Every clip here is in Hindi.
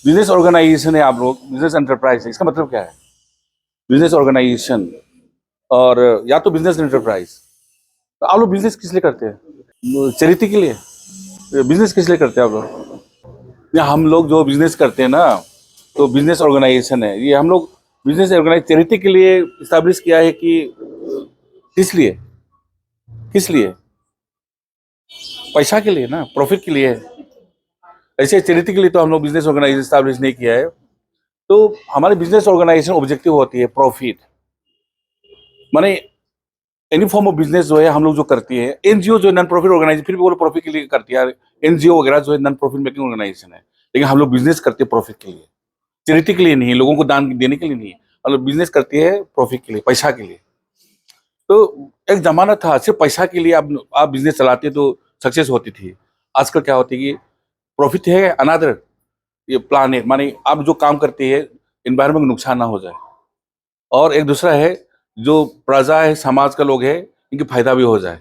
बिजनेस ऑर्गेनाइजेशन है आप लोग, बिजनेस एंटरप्राइज है, इसका मतलब क्या है? बिजनेस ऑर्गेनाइजेशन और या तो बिजनेस एंटरप्राइज। तो आप लोग बिजनेस किस लिए करते हैं? चैरिटी के लिए? बिजनेस किस लिए करते हैं आप लोग? या हम लोग जो बिजनेस करते हैं ना, तो बिजनेस ऑर्गेनाइजेशन है ये, हम लोग बिजनेस ऑर्गेनाइज चैरिटी के लिए इस्टेब्लिश किया है कि किस लिए? किस लिए? पैसा के लिए ना, प्रॉफिट के लिए। ऐसे चैरिटी के लिए तो हम लोग बिजनेस ऑर्गेनाइजेशन इस्टेब्लिश नहीं किया है। तो हमारे बिजनेस ऑर्गेनाइजेशन ऑब्जेक्टिव होती है प्रॉफिट, माने एनी फॉर्म ऑफ बिजनेस जो है हम लोग जो करती है। एनजीओ जो नॉन प्रॉफिट ऑर्गेनाइजेशन फिर भी वो लोग प्रॉफिट के लिए करती है, एनजीओ वगैरह जो है नॉन प्रॉफिट मेकिंग ऑर्गेनाइजेशन है। लेकिन हम लोग बिजनेस करते हैं प्रॉफिट के लिए, चैरिटी के लिए नहीं, लोगों को दान देने के लिए नहीं। हम लोग बिजनेस करती है प्रॉफिट के लिए, पैसा के लिए। तो एक जमाना था सिर्फ पैसा के लिए आप बिजनेस चलाते तो सक्सेस होती थी। आजकल क्या होती है कि प्रॉफिट है अनदर, ये प्लान है, माने आप जो काम करते हैं इन्वायरमेंट को नुकसान ना हो जाए। और एक दूसरा है जो प्रजा है, समाज का लोग है, इनके फायदा भी हो जाए।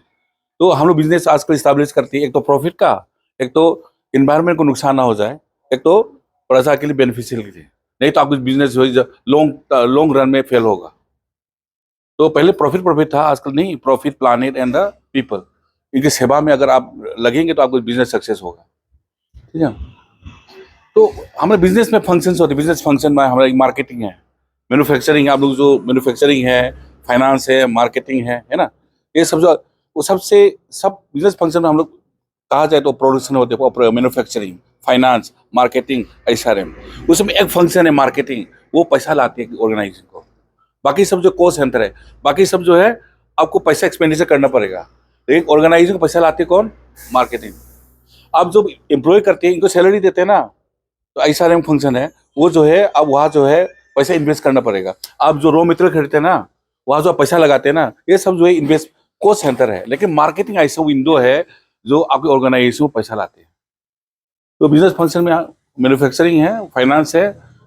तो हम लोग बिजनेस आजकल स्टैब्लिश करते हैं, एक तो प्रॉफिट का, एक तो इन्वायरमेंट को नुकसान ना हो जाए, एक तो प्रजा के लिए बेनिफिशियल है। नहीं तो आपका बिजनेस लॉन्ग लॉन्ग रन में फेल होगा। तो पहले प्रॉफिट प्रॉफिट था, आजकल नहीं, profit planet and the people, इनकी सेवा में अगर आप लगेंगे तो आपको बिजनेस सक्सेस होगा। ठीक है। तो हमारे बिजनेस में फंक्शंस होते हैं। बिजनेस फंक्शन में हमारा मार्केटिंग है, मैन्युफैक्चरिंग है, आप लोग जो मैन्युफैक्चरिंग है, फाइनेंस है, मार्केटिंग है ना, ये सब जो वो सबसे सब बिजनेस फंक्शन में हम लोग कहा जाए तो प्रोडक्शन होते हैं, मैन्युफैक्चरिंग, फाइनेंस, मार्केटिंग, एचआरएम। उसमें एक फंक्शन है मार्केटिंग, वो पैसा लाती है ऑर्गेनाइजेशन को। बाकी सब जो कॉस्ट सेंटर है, बाकी सब जो है आपको पैसा एक्सपेंडिचर करना पड़ेगा, लेकिन ऑर्गेनाइजेशन को पैसा लाती है कौन? मार्केटिंग। आप जो एम्प्लॉय करते हैं इनको सैलरी देते हैं ना, तो एचआरएम फंक्शन है, वो जो है अब वहाँ जो है पैसा इन्वेस्ट करना पड़ेगा। आप जो रॉ मटेरियल खरीदते हैं ना, वहाँ जो पैसा लगाते हैं ना, ये सब जो है इन्वेस्ट कॉस्ट सेंटर है। लेकिन मार्केटिंग ऐसा विंडो है जो आपके ऑर्गेनाइजेशन को पैसा लाते हैं। तो बिजनेस फंक्शन में मैन्युफैक्चरिंग है, फाइनेंस है,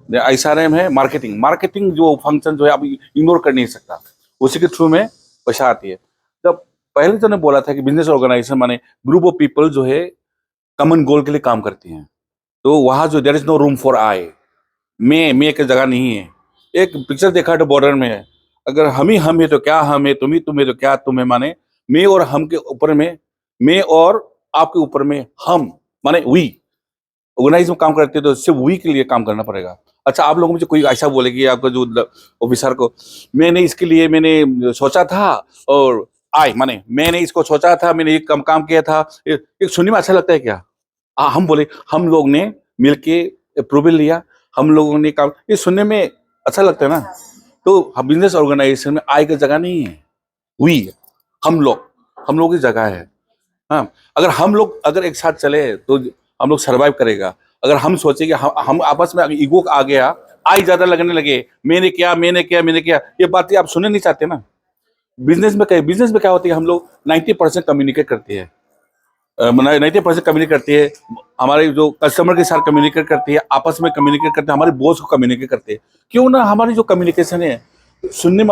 एचआरएम है, मार्केटिंग। मार्केटिंग जो फंक्शन जो है आप इग्नोर कर नहीं सकता, उसी के थ्रू में पैसा आती है। जब पहले तो ने बोला था कि बिजनेस ऑर्गेनाइजेशन माने ग्रुप ऑफ पीपल जो है कॉमन गोल के लिए काम करती हैं। तो वहाँ जो there is no room for I, मैं की जगह नहीं है। एक पिक्चर देखा तो बॉर्डर में है, अगर हम ही हम है तो क्या हम है, तुम ही तुम है तो क्या तुम है, माने मैं और हम के ऊपर में, मैं और आपके ऊपर में हम, माने वी। ऑर्गेनाइज में काम करते हैं तो सिर्फ वी के लिए काम करना पड़ेगा। अच्छा, आप लोगों में से कोई ऐसा बोले कि आपका जो ऑफिसर को, मैंने इसके लिए मैंने सोचा था और आए, माने मैंने इसको सोचा था, मैंने ये काम किया था, एक सुनने में अच्छा लगता है क्या? हम बोले हम लोग ने मिलके अप्रूवल लिया, हम लोगों ने काम, ये सुनने में अच्छा लगता है ना। तो हम बिजनेस ऑर्गेनाइजेशन में आई की जगह नहीं है, वी, हम लोग की जगह है। हाँ, अगर हम लोग अगर एक साथ चले तो हम लोग सरवाइव करेगा। अगर हम सोचे कि हम आपस में ईगो आ गया, आई ज्यादा लगने लगे, मैंने किया, ये बातें आप सुनने नहीं चाहते ना। बिजनेस में क्या होती है, हम लोग 90% कम्युनिकेट करते हैं, 90% कम्युनिकेट करती है, हमारे जो कस्टमर के साथ कम्युनिकेट करती है, आपस में कम्युनिकेट करते हैं, हमारे बॉस को कम्युनिकेट करते हैं। क्यों ना हमारी जो कम्युनिकेशन है सुनने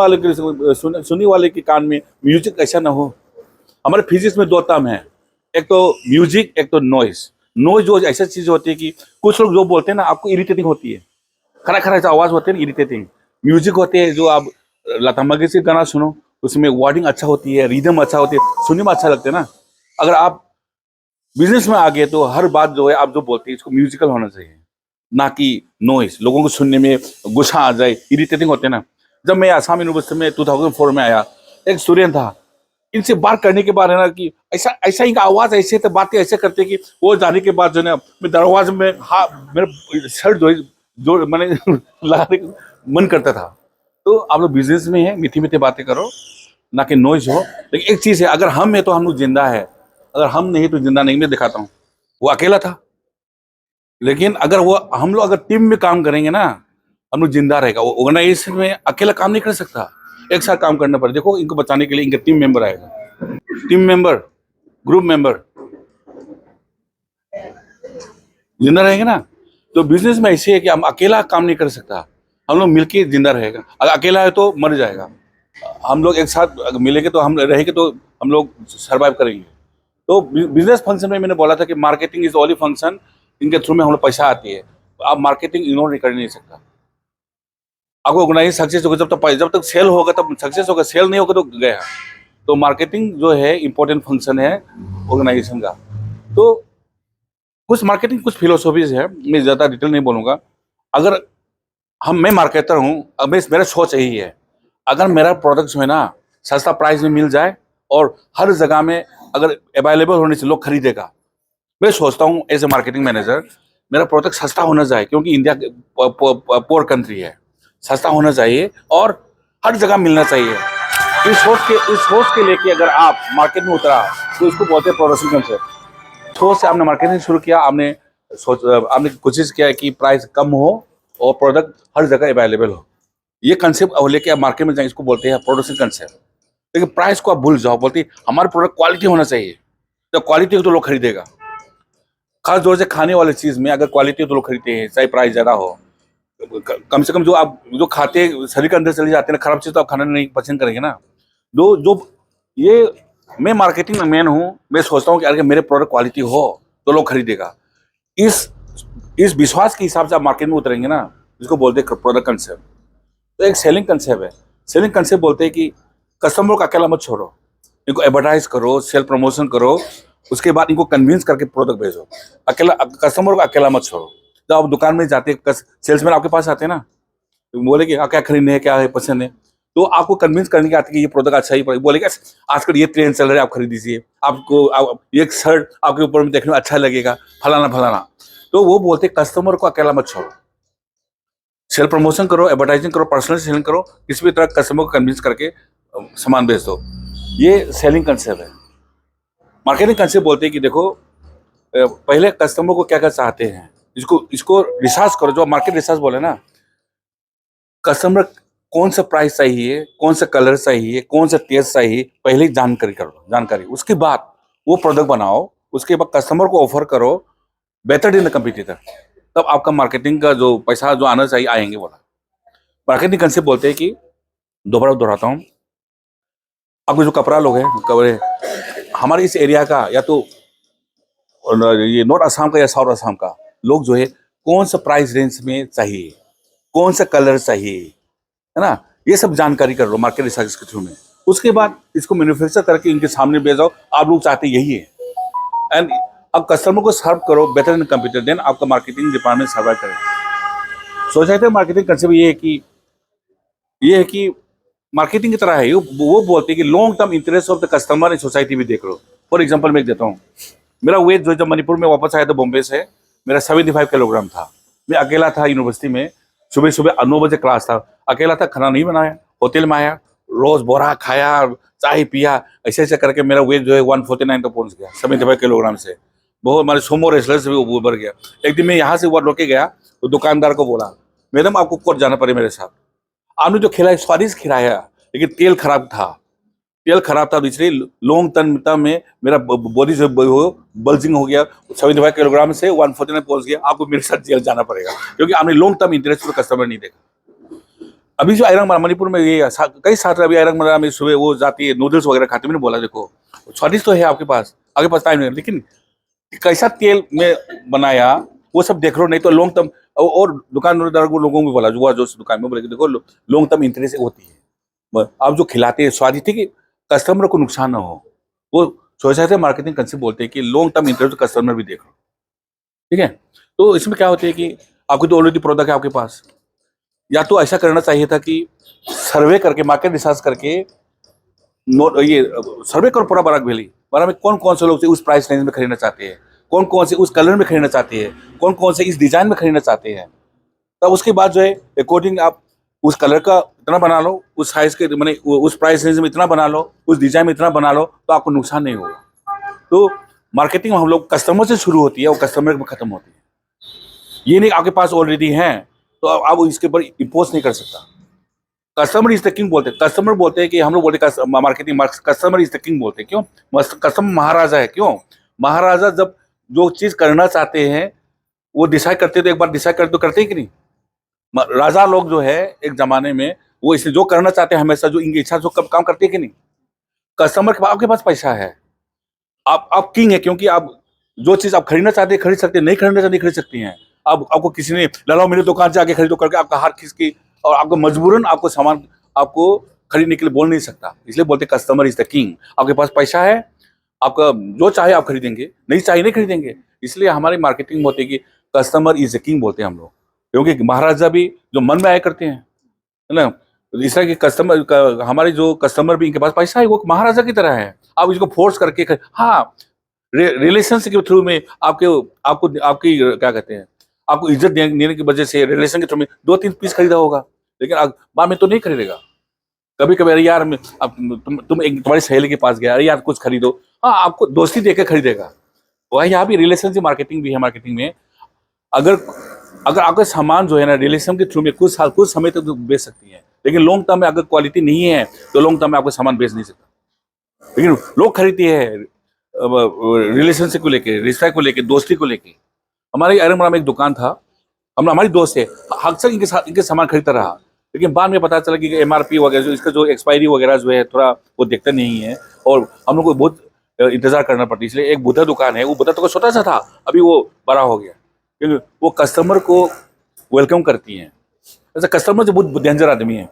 वाले के कान में म्यूजिक ऐसा ना हो। हमारे फिजिक्स में दो टर्म है, एक तो म्यूजिक, एक तो नॉइस। नॉइस जो ऐसा चीज होती है कि कुछ लोग जो बोलते हैं ना आपको इरिटेटिंग होती है, खरा खरा ऐसा आवाज होती है ना, इरिटेटिंग। म्यूजिक होते हैं जो आप लता मंगेशकर गाना सुनो, उसमें वर्डिंग अच्छा होती है, रिदम अच्छा होती है, सुनने में अच्छा लगता है ना। अगर आप बिजनेस में आ गए तो हर बात जो है आप जो बोलते हैं इसको म्यूजिकल होना चाहिए, ना कि नॉइस, लोगों को सुनने में गुस्सा आ जाए, इरिटेटिंग होते हैं ना। जब मैं आसाम यूनिवर्सिटी में 2004 में आया, एक स्टूडेंट था, इनसे बात करने के बाद है ना कि ऐसा ऐसा इनका आवाज ऐसे तो बातें ऐसे करते कि वो जाने के बाद जो है ना, मैं दरवाजे में मेरा शर्ट जो मैंने लगाने का मन करता था। तो आप लोग बिजनेस में है, मीठी मीठी बातें करो, ना कि नॉइज हो। लेकिन एक चीज है, अगर हम है तो हम लोग जिंदा है, अगर हम नहीं तो जिंदा नहीं। मैं दिखाता हूँ, वो अकेला था, लेकिन अगर वो हम लोग अगर टीम में काम करेंगे ना, हम लोग जिंदा रहेगा। वो ऑर्गेनाइजेशन में अकेला काम नहीं कर सकता, एक साथ काम करना पड़ेगा। देखो इनको बचाने के लिए इनका टीम मेंबर आएगा, टीम मेंबर, ग्रुप मेंबर जिंदा रहेंगे ना। तो बिजनेस में ऐसे है कि हम अकेला काम नहीं कर सकता, हम लोग मिलके जिंदा रहेगा। अगर अकेला है तो मर जाएगा। हम लोग एक साथ मिलेंगे तो हम रहेंगे तो हम लोग सर्वाइव करेंगे। तो बिजनेस फंक्शन में मैंने बोला था कि मार्केटिंग इज ओनली फंक्शन, इनके थ्रू में हम लोग पैसा आती है। आप मार्केटिंग इग्नोर नहीं कर नहीं सकता। आपको ऑर्गेनाइज सक्सेस होगा जब तक सेल होगा तब सक्सेस होगा, सेल नहीं होगा तो गया। तो मार्केटिंग जो है इंपॉर्टेंट फंक्शन है ऑर्गेनाइजेशन का। तो कुछ मार्केटिंग कुछ फिलोसॉफीज है, मैं ज़्यादा डिटेल नहीं बोलूँगा। अगर मैं मार्केटर हूँ, अब मेरा सोच यही है, अगर मेरा प्रोडक्ट जो है ना सस्ता प्राइस में मिल जाए और हर जगह में अगर अवेलेबल होने से लोग खरीदेगा। मैं सोचता हूँ एज ए मार्केटिंग मैनेजर, मेरा प्रोडक्ट सस्ता होना चाहिए क्योंकि इंडिया पोर कंट्री है, सस्ता होना चाहिए और हर जगह मिलना चाहिए। इस सोच के लेके अगर आप मार्केट में उतरा तो इसको बोलते हैं प्रोडक्शन कंसेप्ट। सोच से आपने मार्केटिंग शुरू किया, आपने कोशिश किया कि प्राइस कम हो और प्रोडक्ट हर जगह अवेलेबल हो। ये कंसेप्ट लेके आप मार्केट में जाए, इसको बोलते हैं प्रोडक्शन कंसेप्ट। लेकिन प्राइस को आप भूल जाओ, बोलते हैं हमारे प्रोडक्ट क्वालिटी होना चाहिए, तो क्वालिटी हो तो लोग खरीदेगा। खास तौर से खाने वाली चीज में अगर क्वालिटी हो तो लोग खरीदते हैं, चाहे प्राइस ज्यादा हो। कम से कम जो आप जो खाते शरीर के अंदर चले जाते हैं ना, खराब चीज तो आप खाना नहीं पसंद करेंगे ना। जो जो ये मैं मार्केटिंग में मैन हूँ, मैं सोचता हूँ कि अगर मेरे प्रोडक्ट क्वालिटी हो तो लोग खरीदेगा। इस इस विश्वास के हिसाब से आप मार्केट में उतरेंगे ना, जिसको बोलते हैं प्रोडक्ट कंसेप्ट। तो एक सेलिंग कंसेप्ट है। सेलिंग कंसेप्ट बोलते हैं कि कस्टमर को अकेला मत छोड़ो, इनको एडवर्टाइज करो, सेल प्रमोशन करो, उसके बाद इनको कन्विंस करके प्रोडक्ट भेजो। अकेला कस्टमर को अकेला मत छोड़ो। जब आप दुकान में जाते हैं, सेल्समैन आपके पास आते हैं ना, तो बोले कि क्या खरीदने है, क्या है पसंद है, तो आपको कन्विंस करने की आती है कि ये प्रोडक्ट अच्छा ही पड़ेगा। बोलेगा आजकल ये ट्रेंड चल रहा है, आप खरीद दीजिए, ये शर्ट आपके ऊपर में देखने में अच्छा लगेगा, फलाना फलाना। तो वो बोलते कस्टमर को अकेला मत छोड़ो, सेल प्रमोशन करो, एडवर्टाइजिंग करो, पर्सनल सेलिंग करो, किसी भी तरह कस्टमर को कन्विंस करके सामान बेच दो। ये सेलिंग कंसेप्ट है। मार्केटिंग कंसेप्ट बोलते हैं कि देखो पहले कस्टमर को क्या क्या चाहते हैं, इसको इसको रिसर्च करो, जो मार्केट रिसर्च बोले ना। कस्टमर कौन सा प्राइस चाहिए, कौन सा कलर चाहिए, कौन सा टेस्ट चाहिए, पहले जानकारी करो, जानकारी। उसके बाद वो प्रोडक्ट बनाओ, उसके बाद कस्टमर को ऑफर करो बेटर देन द कंपटीटर। तब आपका मार्केटिंग का जो पैसा जो आना चाहिए आएंगे बोला। मार्केटिंग कंसेप्ट बोलते हैं कि दोबारा दोहराता हूँ, आपके जो कपड़ा लोग हैं, कपड़े हमारे इस एरिया का या तो ये नॉर्थ असम का या साउथ असम का लोग जो है कौन सा प्राइस रेंज में चाहिए, कौन सा कलर चाहिए, है ना, ये सब जानकारी कर लो मार्केट रिसर्च के थ्रू में। उसके बाद इसको मैन्युफैक्चर करके इनके सामने भेजाओ। आप लोग चाहते यही है, एंड अब कस्टमर को सर्व करो बेटर देन कंप्यूटर, देन आपका मार्केटिंग डिपार्टमेंट सर्वाइव करेगा। सोसाइटी मार्केटिंग कंसेप्ट ये है कि मार्केटिंग की तरह है। वो बोलते हैं कि long term interest of the customer in society भी देख लो। फॉर एग्जाम्पल मैं देता हूँ, मेरा वेट जो जब मणिपुर में वापस आया था बॉम्बे से, मेरा 75 किलोग्राम था। मैं अकेला था यूनिवर्सिटी में, सुबह सुबह 9 बजे क्लास था, अकेला था, खाना नहीं बनाया, होटल में आया, रोज बोरा खाया, चाय पिया, ऐसे ऐसे करके मेरा वेट जो है 149 तक पहुंच गया 75 किलोग्राम से। बहुत हमारे सोमो रेसलर से भी उभर गया। एक दिन मैं यहाँ से वो रोके गया तो दुकानदार को बोला, मैडम आपको कोर्ट जाना पड़े मेरे साथ। आपने जो खिलाया स्वादिष्ट खिलाया, लेकिन तेल खराब था, इसलिए लॉन्ग टर्म में मेरा बॉडी जो बल्जिंग हो गया, 75 किलोग्राम से 149 पहुंच गया। आपको मेरे साथ जेल जाना पड़ेगा क्योंकि आपने लॉन्ग टर्म इंटरेस्ट पर कस्टमर नहीं देखा। अभी जो आयरन मणिपुर में ये कई छात्र अभी आयरन में सुबह वो जाती है नूडल्स वगैरह खाते, मैंने बोला देखो स्वादिष्ट तो है आपके पास टाइम नहीं, लेकिन कैसा तेल में बनाया वो सब देख लो, नहीं तो लॉन्ग टर्म। और दुकानदार को लोगों को बोला जो दुकान में बोले देखो लॉन्ग टर्म इंटरेस्ट होती है, आप जो खिलाते हैं स्वादिष्ट है कि कस्टमर को नुकसान ना हो। वो सोसाइटी मार्केटिंग कंसेप्ट बोलते हैं कि लॉन्ग टर्म इंटरेस्ट कस्टमर भी देख लो, ठीक है। तो इसमें क्या होता है कि आपकी तो ऑलरेडी प्रोडक्ट है आपके पास, या तो ऐसा करना चाहिए था कि सर्वे करके मार्केट रिसर्च करके ये सर्वे करो पूरा बाराक में कौन कौन से लोग उस प्राइस रेंज में खरीदना चाहते हैं, कौन कौन से उस कलर में खरीदना चाहते हैं, कौन कौन से इस डिजाइन में खरीदना चाहते हैं। तब उसके बाद जो है अकॉर्डिंग आप उस कलर का इतना बना लो, उस साइज के मैंने उस प्राइस रेंज में इतना बना लो, उस डिजाइन में इतना बना लो, तो आपको नुकसान नहीं होगा। तो मार्केटिंग हम लोग कस्टमर से शुरू होती है और कस्टमर में खत्म होती है। ये नहीं आपके पास ऑलरेडी है तो आप इसके ऊपर इम्पोज नहीं कर सकता। कस्टमर इज द किंग बोलते हैं, कस्टमर बोलते हैं कि हम लोग बोलते marketing customer is the king बोलते हैं। क्यों? कस्टमर महाराजा है। क्यों? महाराजा जब जो चीज करना चाहते हैं वो डिसाइड करते तो एक बार डिसाइड कर तो करते ही कि नहीं। राजा लोग जो है एक जमाने में वो इसलिए जो करना चाहते हैं हमेशा जो इनकी इच्छा जो कब काम करते हैं कि नहीं। कस्टमर के आपके पास पैसा है, आप किंग है, क्योंकि आप जो चीज आप खरीदना चाहते हैं खरीद सकते हैं, नहीं खरीदना चाहते खरीद सकती हैं। आप आपको किसी ने लाओ मेरी दुकान से आके खरीदो करके आपका हाथ खींच के और आपको मजबूरन आपको सामान आपको खरीदने के लिए बोल नहीं सकता। इसलिए बोलते कस्टमर इज द किंग। आपके पास पैसा है, आपका जो चाहे आप खरीदेंगे, नहीं चाहे नहीं खरीदेंगे। इसलिए हमारी मार्केटिंग होती है कि कस्टमर इज द किंग बोलते हैं हम लोग, क्योंकि महाराजा भी जो मन में आया करते हैं, है ना। इस तरह के हमारे जो कस्टमर भी, इनके पास पैसा है, वो महाराजा की तरह है। आप इसको फोर्स करके हाँ, रिलेशनशिप के थ्रू में आपके आपको आपकी क्या कहते हैं, आपको इज्जत देने की वजह से रिलेशन के थ्रू में 2-3 पीस खरीदा होगा, लेकिन बाद में तो नहीं खरीदेगा। कभी कभी अरे यार अब तुम एक तुम्हारी सहेली के पास गया, अरे यार कुछ खरीदो, हाँ आपको दोस्ती देकर खरीदेगा। वह यहाँ भी रिलेशनशिप मार्केटिंग भी है। मार्केटिंग में अगर अगर आपका सामान जो है ना रिलेशन के थ्रू में कुछ समय तक तो बेच सकती है, लेकिन लॉन्ग टर्म में अगर क्वालिटी नहीं है तो लॉन्ग टर्म में आपको सामान बेच नहीं सकता। लेकिन लोग खरीदते हैं रिलेशनशिप को लेके, रिश्ता को लेके, दोस्ती को लेके। हमारे अरेमुरा में एक दुकान था, हमारी दोस्त है, अक्सर इनके सामान खरीदता रहा, लेकिन बाद में पता चला कि MRP वगैरह जो इसका जो एक्सपायरी वगैरह जो है थोड़ा वो देखता नहीं है, और हम लोग को बहुत इंतजार करना पड़ता है। इसलिए एक बुद्धा दुकान है, वो बुद्धा तो छोटा सा था, अभी वो बड़ा हो गया, क्योंकि वो कस्टमर को वेलकम करती हैं। ऐसा कस्टमर जो बहुत डेंजर आदमी है।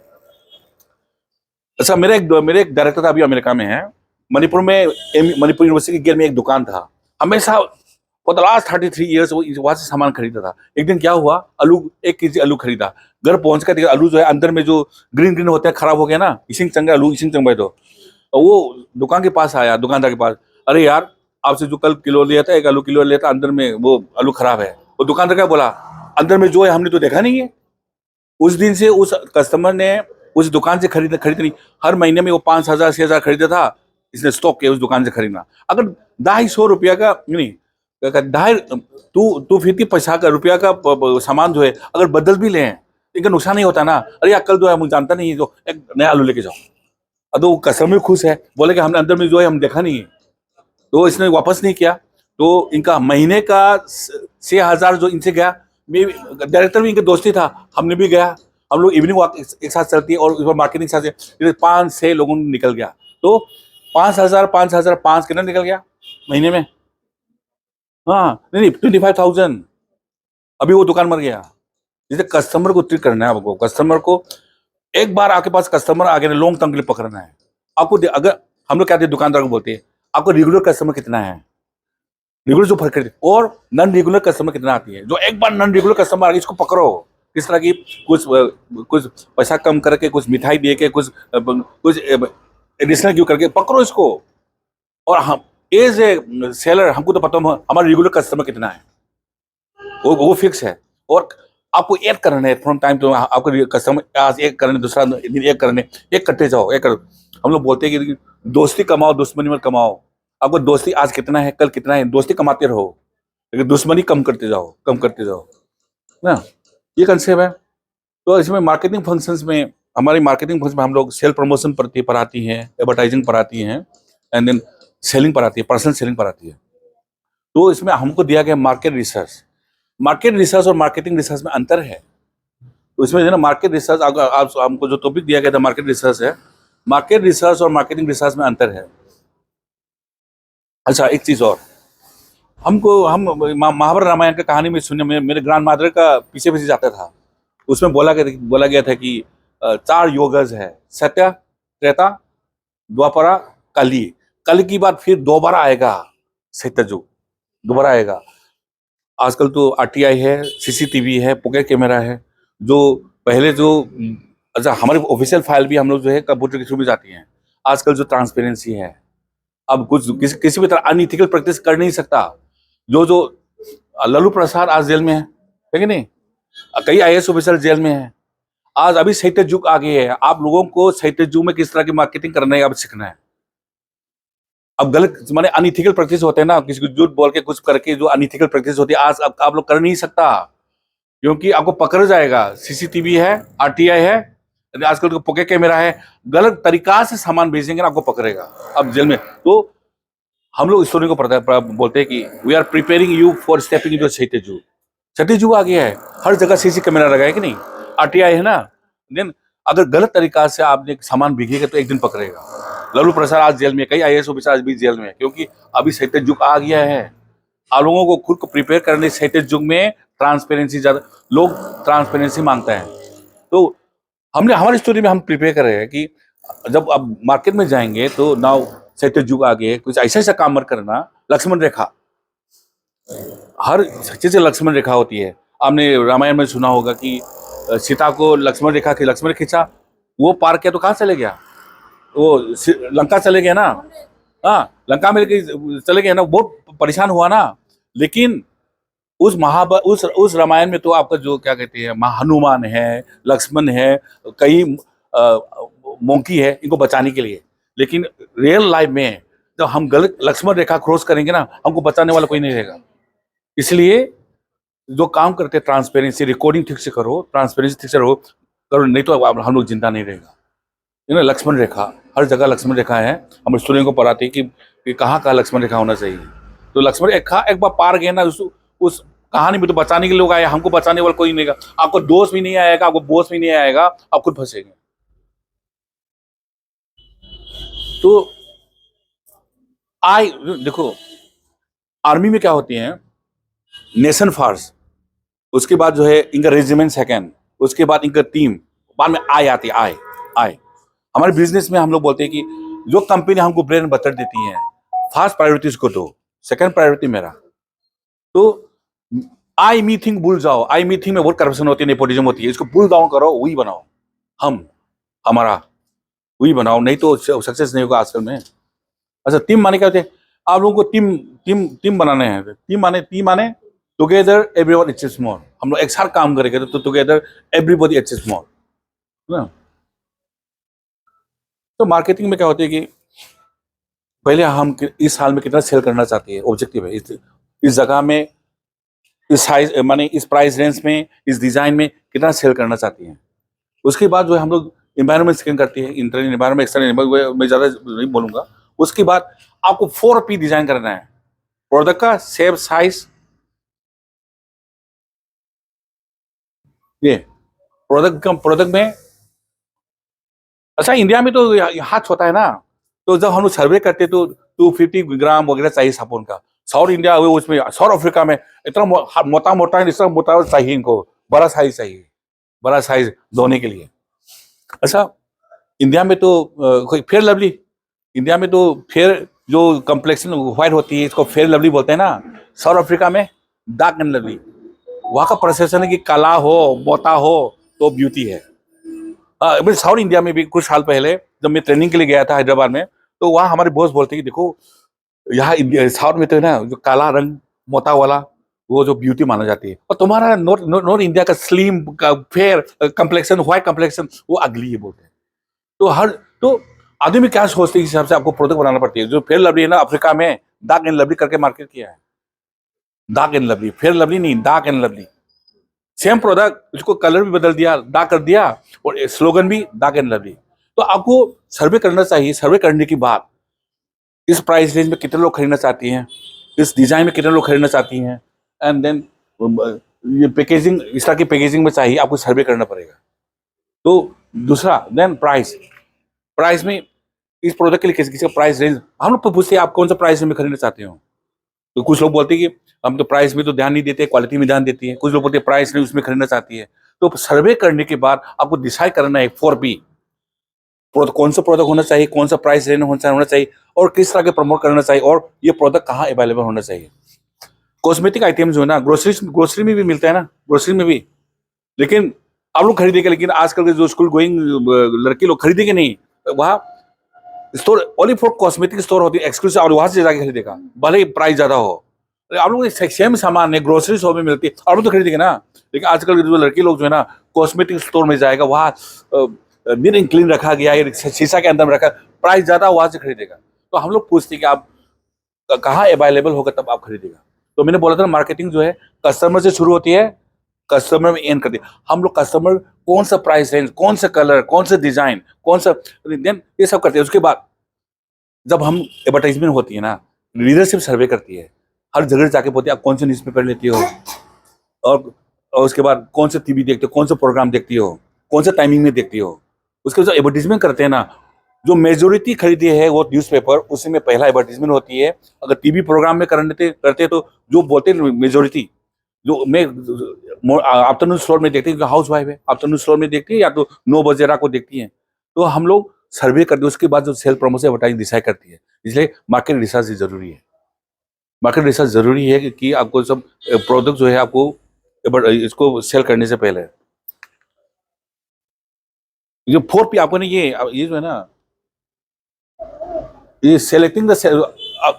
अच्छा, मेरे एक डायरेक्टर था, अभी अमेरिका में है। मणिपुर यूनिवर्सिटी के गेट में एक दुकान था, हमेशा फॉर द लास्ट 33 ईयर्स वो वहां से सामान खरीदा था। एक दिन क्या हुआ, 1 केजी आलू खरीदा, घर पहुंच कर आलू जो है अंदर में जो ग्रीन होता है खराब हो गया ना, इसिंग चंगा आलू, इसिंग चंगा। तो वो दुकान के पास आया, दुकानदार के पास, अरे यार आपसे जो कल किलो लिया था, 1 आलू किलो लिया था, अंदर में वो आलू खराब है। वो दुकानदार क्या बोला, अंदर में जो है हमने तो देखा नहीं है। उस दिन से उस कस्टमर ने उस दुकान से खरीद नहीं, हर महीने में वो 5,000 6,000 खरीदा था, इसने स्टॉक किया उस दुकान से खरीदना। अगर 250 रुपया का नहीं, 250 पैसा का रुपया का सामान जो है अगर बदल भी लें, इनका नुकसान नहीं होता ना। अरे यार कल जो है मुझे जानता नहीं है, जो एक नया आलू लेके जाओ। अब तो कस्टमर खुश है, बोले कि हमने अंदर में जो है हम देखा नहीं है, तो इसने वापस नहीं किया। तो इनका महीने का 6,000 जो इनसे गया। डायरेक्टर भी इनके दोस्ती था, हमने भी गया, हम लोग इवनिंग वॉक एक साथ चलती है, और मार्केटिंग साथ 5-6 लोगों ने निकल गया। तो 5,000 5,005 कितना निकल गया महीने में? हाँ नहीं 25,000। अभी वो दुकान मर गया। जैसे कस्टमर को ट्रीट करना है आपको, कस्टमर को एक बार आपके पास कस्टमर आ गया, लॉन्ग टर्म के लिए पकड़ना है आपको। अगर हम लोग कहते हैं, दुकानदार को बोलते हैं आपको रेगुलर कस्टमर कितना है, रेगुलर जो फर्क है, और नॉन रेगुलर कस्टमर कितना आती है। जो एक बार नॉन रेगुलर कस्टमर आ गया, इसको पकड़ो। किस तरह की कुछ पैसा कम करके, कुछ मिठाई दे के, कुछ एडिशनल क्यों करके पकड़ो इसको। और हम एज ए सेलर हमको तो पता हमारा रेगुलर कस्टमर कितना है, वो फिक्स है। और आपको ऐड करना है फ्रॉम टाइम टू, आपको कस्टमर आज एक करने, दूसरा दिन एक करने, एक करते जाओ, एक करो। हम लोग बोलते हैं कि दोस्ती कमाओ, दुश्मनी मत कमाओ। आपको दोस्ती आज कितना है, कल कितना है, दोस्ती कमाते रहो, लेकिन दुश्मनी कम करते जाओ, कम करते जाओ ना। ये कंसेप्ट है। तो इसमें मार्केटिंग फंक्शंस में, हमारी मार्केटिंग फंक्शन में हम लोग सेल प्रमोशन पर आती हैं, एडवर्टाइजिंग पर आती हैं, एंड देन सेलिंग पर आती है, पर्सनल सेलिंग पर आती है। तो इसमें हमको दिया गया मार्केट रिसर्च। मार्केट रिसर्च और मार्केटिंग रिसर्च में अंतर है। तो इसमें जो ना मार्केट रिसर्च, आप हमको जो टॉपिक दिया गया था मार्केट रिसर्च है, मार्केट रिसर्च और मार्केटिंग रिसर्च में अंतर है। अच्छा, एक चीज और, हम महाभारत रामायण का कहानी में सुनने में मेरे ग्रैंड मादर का पीछे पीछे जाता था। उसमें बोला गया था कि 4 योगज है, सत्य, त्रेता, द्वापरा, कली। कल की बात फिर दोबारा आएगा, सत्ययुग दोबारा आएगा। आजकल तो RTI है, CCTV है, पॉकेट कैमरा है, जो पहले जो अच्छा हमारे ऑफिशियल फाइल भी हम लोग जो है कंप्यूटर के थ्रू भी जाती हैं। आजकल जो ट्रांसपेरेंसी है, अब कुछ किसी भी तरह अनइथिकल प्रैक्टिस कर नहीं सकता। जो लल्लू प्रसाद आज जेल में है कि नहीं, कई IAS ऑफिसर जेल में है। आज अभी सत्ययुग आ गई है, आप लोगों को सत्ययुग में किस तरह की मार्केटिंग करना है अब सीखना है। अब गलत माने अनइथिकल प्रैक्टिस होते हैं ना, किसी को झूठ बोल के कुछ करके जो अनइथिकल प्रैक्टिस होती है, आज आप लोग कर नहीं सकता, क्योंकि आपको पकड़ जाएगा। CCTV है, RTI है, आजकल तो पॉकेट कैमरा है। गलत तरीका से सामान भेजेंगे ना, आपको पकड़ेगा अब जेल में। तो हम लोग स्टोरी को बोलते हैं कि we are preparing you for stepping into Satyug. सत्ययुग आ गया है, हर जगह CC कैमरा लगा है कि नहीं, RTI है ना। देन अगर गलत तरीका से आपने सामान भेजेगा तो एक दिन पकड़ेगा। लल्लू प्रसाद आज जेल में, कई IAS ऑफिसर आज भी जेल में, क्योंकि अभी सत्ययुग आ गया है। आप लोगों को खुद को प्रिपेयर करने क्षैतिज युग में ट्रांसपेरेंसी ज़्यादा, लोग ट्रांसपेरेंसी मांगते हैं। तो हमने हमारी स्टोरी में हम प्रिपेयर कर रहे हैं कि जब आप मार्केट में जाएंगे तो नाउ क्षैतिज युग आ गए, कुछ ऐसा ऐसा काम मत करना। लक्ष्मण रेखा, हर चीज़ से लक्ष्मण रेखा होती है। आपने रामायण में सुना होगा कि सीता को लक्ष्मण रेखा की, लक्ष्मण खींचा, वो पार किया तो कहाँ चले गया, वो लंका चले गए ना। हाँ, लंका में चले गए ना, बहुत परेशान हुआ ना। लेकिन उस उस रामायण में तो आपका जो क्या कहते हैं, हनुमान है, लक्ष्मण है, कई मोंकी है इनको बचाने के लिए। लेकिन रियल लाइफ में जब हम गलत लक्ष्मण रेखा क्रॉस करेंगे ना, हमको बचाने वाला कोई नहीं रहेगा। इसलिए जो काम करते हैं ट्रांसपेरेंसी, रिकॉर्डिंग ठीक से करो, ट्रांसपेरेंसी ठीक से करो, नहीं तो हम लोग जिंदा नहीं रहेगा। लक्ष्मण रेखा, हर जगह लक्ष्मण रेखा है। हम स्टूडेंट को पढ़ाते हैं कि कहाँ कहाँ लक्ष्मण रेखा होना चाहिए। तो लक्ष्मण रेखा एक बार पार गए ना, उस कहानी में तो बचाने के लोग आए, हमको बचाने वाला कोई नहीं रहेगा। आपको दोस्त भी नहीं आएगा, आपको बॉस भी नहीं आएगा, आप खुद फंसेंगे। तो देखो, आर्मी में क्या होती है, नेशन फर्स्ट, उसके बाद जो है इनका रेजिमेंट सेकेंड, उसके बाद इनका टीम, बाद में आय आती है। आय हमारे बिजनेस में हम लोग बोलते हैं कि जो कंपनी हमको ब्रेन बटर देती है, फर्स्ट प्रायोरिटी उसको दो, सेकंड प्रायोरिटी मेरा। तो आई मी थिंक भूल जाओ, आई मी थिंक में बहुत करप्शन होती है, नेपोटिज्म होती है, इसको पुल डाउन करो, वही बनाओ, हमारा वही बनाओ, नहीं तो सक्सेस नहीं होगा आजकल में। अच्छा, टीम माने क्या होते हैं, आप लोगों को टीम टीम टीम बनाने हैं। टीम माने टुगेदर एवरीवन अचीव्स मोर। हम लोग एक साथ काम करेंगे तो टुगेदर एवरीबॉडी अचीव्स मोर ना। तो मार्केटिंग में क्या होती है कि पहले हम इस साल में कितना सेल करना चाहते हैं, ऑब्जेक्टिव है। इस जगह में, इस साइज माने इस प्राइस रेंज में, इस डिजाइन में कितना सेल करना चाहती हैं। उसके बाद जो है हम लोग एनवायरनमेंट स्कैन करते हैं, इंटरनल एनवायरनमेंट, एक्सटर्नल एनवायरनमेंट, मैं ज़्यादा नहीं बोलूँगा। उसके बाद आपको 4P डिजाइन करना है, प्रोडक्ट का शेप, साइज, ये प्रोडक्ट में। अच्छा, इंडिया में तो हाथ होता है ना, तो जब हम लोग सर्वे करते तो 250 ग्राम वगैरह चाहिए साबुन का। साउथ इंडिया वो उसमें, साउथ अफ्रीका में इतना मोटा मोटा इतना मोटा चाहिए इनको, बड़ा साइज चाहिए, बड़ा साइज धोने के लिए। अच्छा, इंडिया में तो कोई फेयर लवली, इंडिया में तो फेयर जो कम्प्लेक्शन व्हाइट होती है इसको फेयर लवली बोलते हैं ना। साउथ अफ्रीका में डार्क एंड लवली। वहाँ का परसेप्शन है कि काला हो, मोटा हो तो ब्यूटी है। साउथ इंडिया में भी कुछ साल पहले जब मैं ट्रेनिंग के लिए गया था हैदराबाद में, तो वहाँ हमारे बॉस बोलते कि देखो यहाँ साउथ में तो है ना, जो काला रंग मोटा वाला वो जो ब्यूटी माना जाती है, और तुम्हारा नॉर्थ इंडिया का स्लिम का फेयर कम्प्लेक्शन, व्हाइट कम्प्लेक्शन, वो अगली है बोलते हैं। तो आदमी क्या सोचते हैं, इस हिसाब से आपको प्रोडक्ट बनाना पड़ती है। जो फेयर लवली है ना, अफ्रीका में डार्क एंड लवली करके मार्केट किया है। Dark and lovely, fair lovely नहीं, dark and lovely. Same product, उसको कलर भी बदल दिया, डार्क कर दिया, और स्लोगन भी डार्क एंड लवली। तो आपको सर्वे करना चाहिए। सर्वे करने के बाद इस प्राइस रेंज में कितने लोग खरीदना चाहती हैं, इस डिजाइन में कितने लोग खरीदना चाहती हैं, एंड देन ये पैकेजिंग, इस तरह की पैकेजिंग में चाहिए, आपको सर्वे करना पड़ेगा। तो दूसरा, देन प्राइस में इस प्रोडक्ट के लिए किसी का प्राइस रेंज, हम लोग पूछते हैं आप कौन सा प्राइस में खरीदना चाहते हो। तो कुछ लोग बोलते हैं कि हम तो प्राइस में तो ध्यान नहीं देते, क्वालिटी में ध्यान देती है। कुछ लोग बोलते हैं प्राइस नहीं, उसमें खरीदना चाहती है। तो सर्वे करने के बाद आपको डिसाइड करना है 4P, कौन सा प्रोडक्ट होना चाहिए, कौन सा प्राइस रेंज होना चाहिए, और किस तरह के प्रमोट करना चाहिए, और ये प्रोडक्ट कहाँ अवेलेबल होना चाहिए। कॉस्मेटिक आइटम्स जो है ना, ग्रोसरी में भी मिलता है ना, ग्रोसरी में भी। लेकिन आप लोग खरीदेंगे, लेकिन आजकल के जो स्कूल गोइंग लड़के लोग खरीदेंगे नहीं। वहाँ store only for cosmetic store होती है एक्सक्लूसिव, और वहां से जाके खरीदेगा, भले ही प्राइस ज्यादा हो। आप लोग सेम सामान है ग्रोसरी स्टोर में मिलती है, आप लोग तो खरीदेंगे ना। लेकिन आजकल के जो लड़के लोग जो है ना, कॉस्मेटिक स्टोर में जाएगा, वहाँ नीट एंड क्लीन रखा गया है, शीशा के अंदर में रखा, प्राइस ज्यादा, वहां से खरीदेगा। तो हम लोग पूछते हैं कि आप कहाँ अवेलेबल होगा तब आप खरीदेगा। तो मैंने बोला था मार्केटिंग जो है कस्टमर से शुरू होती है, कस्टमर में एंड करती है। हम लोग कस्टमर कौन सा प्राइस रेंज, कौन सा कलर, कौन सा डिजाइन, कौन सा, देन ये सब करते हैं। उसके बाद जब हम एडवर्टाइजमेंट होती है ना, लीडरशिप सर्वे करती है, हर जगह जाके बोलती है आप कौन से न्यूज़पेपर लेती हो, और उसके बाद कौन सा टीवी देखते हो, कौन सा प्रोग्राम देखती हो, कौन सा टाइमिंग में देखती हो। उसके बाद एडवर्टीजमेंट करते हैं ना, जो मेजोरिटी खरीदी है वो न्यूज़पेपर, उसी में पहला एडवर्टीजमेंट होती है। अगर टीवी प्रोग्राम में करते तो जो बोलते हैं मेजोरिटी, जो मैं आफ्टरनून स्लॉट में देखती है, हाउस वाइफ है, आफ्टरनून स्लॉट में देखती है या तो 9 बजे रात को देखती है, तो हम लोग सर्वे करते हैं, उसके बाद जो सेल प्रमोशन एडवर्टाइजिंग डिसाइड करती है। इसलिए मार्केट रिसर्च जरूरी है। मार्केट रिसर्च जरूरी है कि आपको सब प्रोडक्ट जो है आपको इसको सेल करने से पहले जो 4P आपको ने ये जो है ना, ये सेलेक्टिंग द,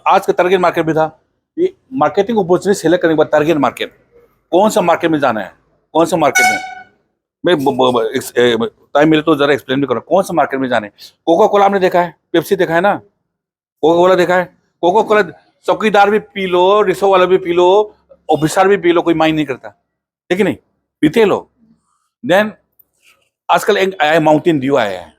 आज का टारगेट मार्केट भी था, ये मार्केटिंग अपॉर्चुनिटी सेलेक्ट करने के बाद टारगेट मार्केट, कौन सा मार्केट में जाना है, कौन सा मार्केट में, मैं टाइम मिले तो जरा एक्सप्लेन भी करो कौन सा मार्केट में जाना है। कोका कोला आपने देखा है, पेप्सी देखा है ना, कोका कोला देखा है, कोका कोला चौकीदार भी पी लो, रिक्शा वाला भी पी लो, ऑफिसर भी पी लो, कोई माइंड नहीं करता, ठीक है नहीं, पीते लोग। देन आजकल एक आया माउंटेन ड्यू आया है,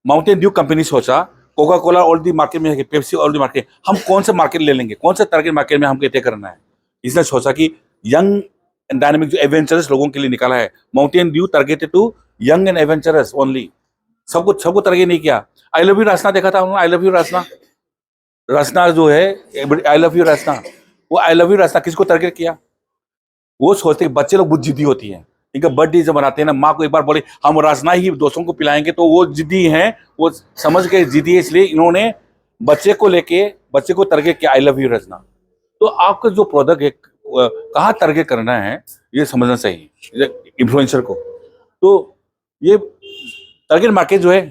माउंटेन ड्यू कंपनी सोचा कोका कोला ऑलरेडी मार्केट में है, पेप्सी ऑलरेडी मार्केट, हम कौन सा मार्केट ले लेंगे, कौन सा टारगेट मार्केट में हमको तय करना है। इसने सोचा कि यंग एंड डायनेमिक जो एडवेंचरस लोगों के लिए निकाला है, Mountain Dew targeted to young and adventurous only, सबको टारगेट नहीं किया। आई लव यू रासना देखा था उन्होंने, आई लव यू रासना, रसना जो है आई लव यू रसना, वो आई लव यू रसना किसको टारगेट किया, वो सोचते हैं बच्चे लोग बहुत जिद्दी होती हैं, इनका बर्थडे जब मनाते हैं ना, माँ को एक बार बोले हम रसना ही दोस्तों को पिलाएंगे, तो वो जिद्दी हैं, वो समझ के जिद्दी है, इसलिए इन्होंने बच्चे को लेके बच्चे को टारगेट किया आई लव यू रसना। तो आपका जो प्रोडक्ट है कहाँ टारगेट करना है ये समझना चाहिए इन्फ्लुएंसर को। तो ये टारगेट मार्केट जो है,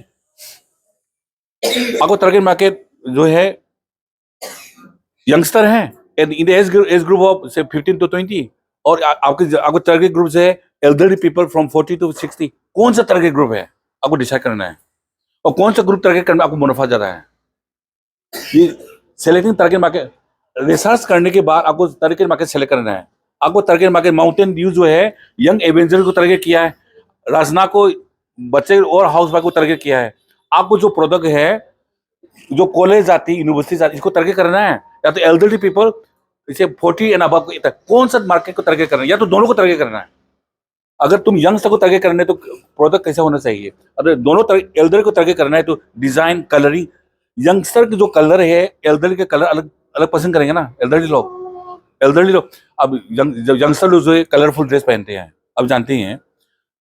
आपको टारगेट मार्केट जो है यंगस्टर हैं इन एज ग्रुप ऑफ से 15 to 20, और आपको टारगेट ग्रुप है एल्डरली पीपल फ्रॉम 40 to 60। कौन सा टारगेट ग्रुप है आपको डिसाइड करना है, और कौन सा ग्रुप टारगेट करने में आपको मुनाफा ज्यादा है। ये सेलेक्टिंग टारगेट मार्केट रिसर्च करने के बाद आपको टारगेट मार्केट सेलेक्ट करना है। आपको टारगेट मार्केट माउंटेन ड्यू जो है यंग एवेंजर को टारगेट किया है, राजना को बच्चे और हाउस वाइफ को टारगेट किया है। आपको जो प्रोडक्ट है जो कॉलेज जाती यूनिवर्सिटी जाती इसको टारगेट करना है, या तो एल्डरली पीपल इसे 40 एंड अबव, कौन सा मार्केट को टारगेट करना है, या तो दोनों को टारगेट करना है। अगर तुम यंगस्टर को टारगेट करना है तो प्रोडक्ट कैसा होना चाहिए, अगर दोनों एल्डर को टारगेट करना है तो डिजाइन कलरिंग, यंगस्टर के जो कलर है एल्डर के कलर अलग अलग पसंद करेंगे ना, एल्डरली लोग अब यंगस्टर लोग जो है कलरफुल ड्रेस पहनते हैं, अब जानते हैं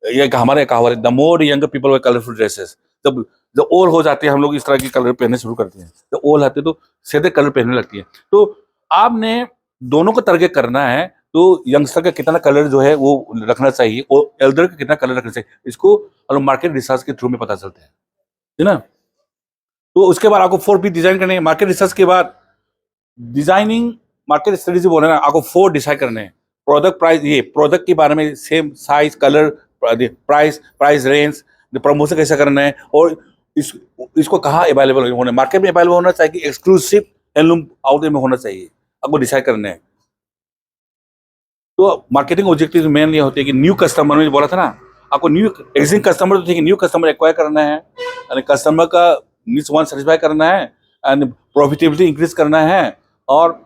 ये हमारे कहावत है the more younger people wear colourful dresses. जब ओल्ड हो जाते हैं हम लोग इस तरह के कलर पहनने शुरू करते हैं, जब ओल्ड आते हैं तो सीधे कलर पहनने लगती है। तो आपने दोनों को टारगेट करना है, तो यंगस्टर का कितना कलर जो है वो रखना चाहिए और एल्डर का कितना कलर रखना चाहिए, इसको हम लोग मार्केट रिसर्च के थ्रू में पता चलता है ना। तो उसके बाद आपको 4P डिजाइन करने, मार्केट रिसर्च के बाद डिजाइनिंग मार्केट स्ट्रेटेजी बोले ना, आपको 4 डिसाइड करने हैं। प्रोडक्ट प्राइस, ये प्रोडक्ट के बारे में same size colour price range, promotion कैसा करना है, और इसको कहाँ अवेलेबल होना, मार्केट में अवेलेबल होना चाहिए कि एक्सक्लूसिव हैंडलूम आउटलेट में होना चाहिए, आपको डिसाइड करना है। तो मार्केटिंग ऑब्जेक्टिव मेन ये होते हैं कि न्यू कस्टमर, में बोला था ना आपको, न्यू एग्जिस्टिंग कस्टमर तो ठीक है, न्यू कस्टमर एक्वायर करना है, यानी कस्टमर का नीड्स वांट सेटिस्फाई करना है एंड प्रॉफिटेबिलिटी इंक्रीज करना है, और